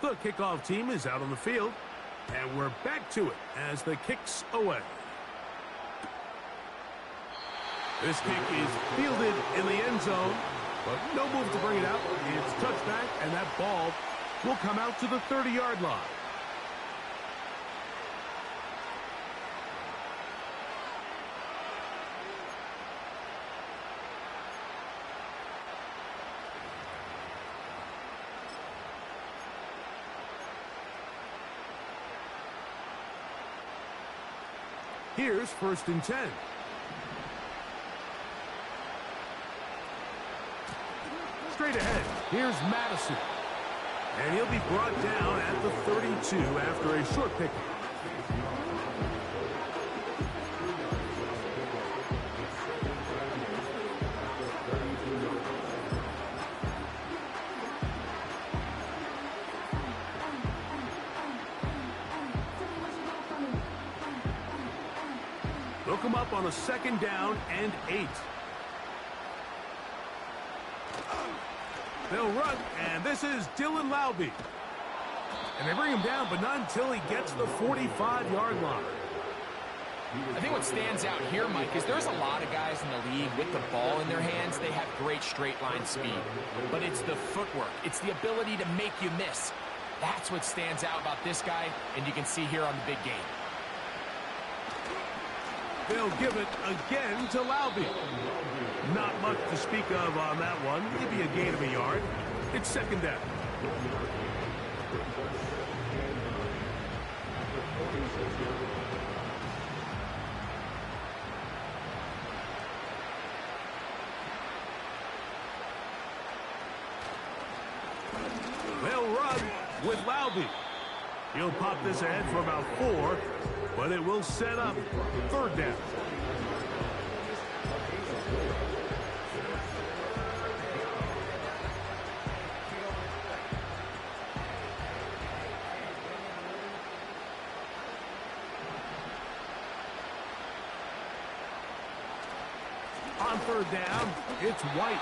The kickoff team is out on the field, and we're back to it as the kick's away. This kick is fielded in the end zone, but no move to bring it out. It's touchback, and that ball will come out to the 30-yard line. Here's 1st and 10. Straight ahead, here's Madison. And he'll be brought down at the 32 after a short pickup. They'll come up on a 2nd down and 8. They'll run, and this is Dylan Laube. And they bring him down, but not until he gets the 45-yard line. I think what stands out here, Mike, is there's a lot of guys in the league with the ball in their hands. They have great straight-line speed. But it's the footwork. It's the ability to make you miss. That's what stands out about this guy, and you can see here on the big game. They'll give it again to Laube. Not much to speak of on that one. Maybe a gain of a yard. It's 2nd down. They'll run with Laube. He'll pop this ahead for about 4, but it will set up 3rd down. On 3rd down, it's White.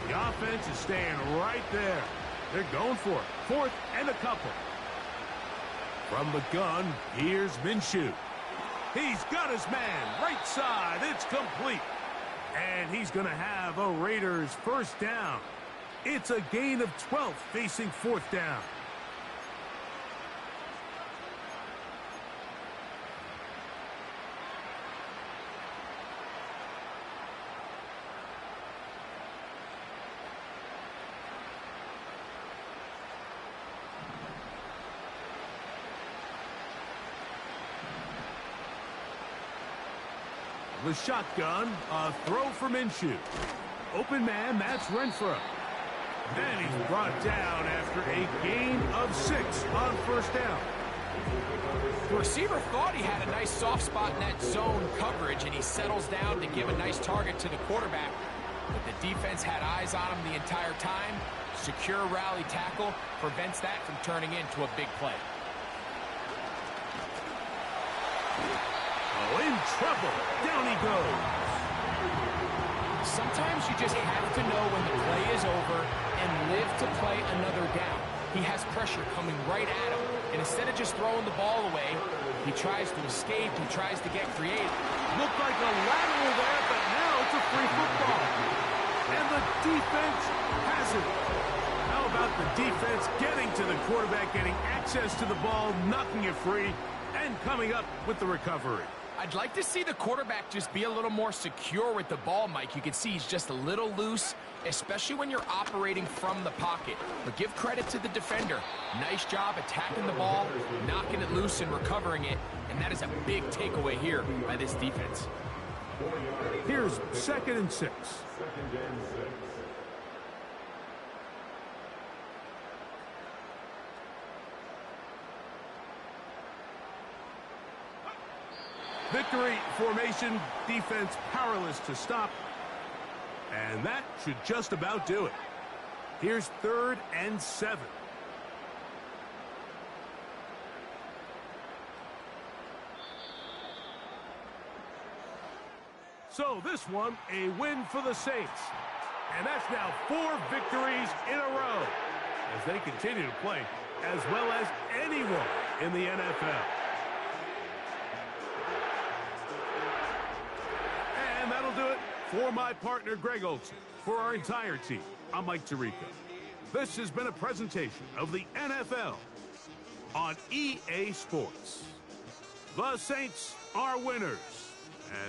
The offense is staying right there. They're going for it. 4th and a couple. From the gun, here's Minshew. He's got his man. Right side. It's complete. And he's going to have a Raiders 1st down. It's a gain of 12 facing 4th down. The shotgun, a throw for Minshew. Open man, that's Renfro. Then he's brought down after a gain of 6 on 1st down. The receiver thought he had a nice soft spot in that zone coverage, and he settles down to give a nice target to the quarterback. But the defense had eyes on him the entire time. Secure rally tackle prevents that from turning into a big play. In trouble. Down he goes. Sometimes you just have to know when the play is over and live to play another down. He has pressure coming right at him, and instead of just throwing the ball away, he tries to escape, he tries to get creative. Looked like a lateral there, but now it's a free football. And the defense has it. How about the defense getting to the quarterback, getting access to the ball, knocking it free, and coming up with the recovery? I'd like to see the quarterback just be a little more secure with the ball, Mike. You can see he's just a little loose, especially when you're operating from the pocket. But give credit to the defender. Nice job attacking the ball, knocking it loose and recovering it. And that is a big takeaway here by this defense. Here's 2nd and 6. Victory formation, defense powerless to stop. And that should just about do it. Here's 3rd and 7. So this one, a win for the Saints. And that's now 4 victories in a row as they continue to play as well as anyone in the NFL. And that'll do it for my partner, Greg Olsen. For our entire team, I'm Mike Tirico. This has been a presentation of the NFL on EA Sports. The Saints are winners,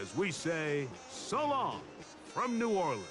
as we say so long from New Orleans.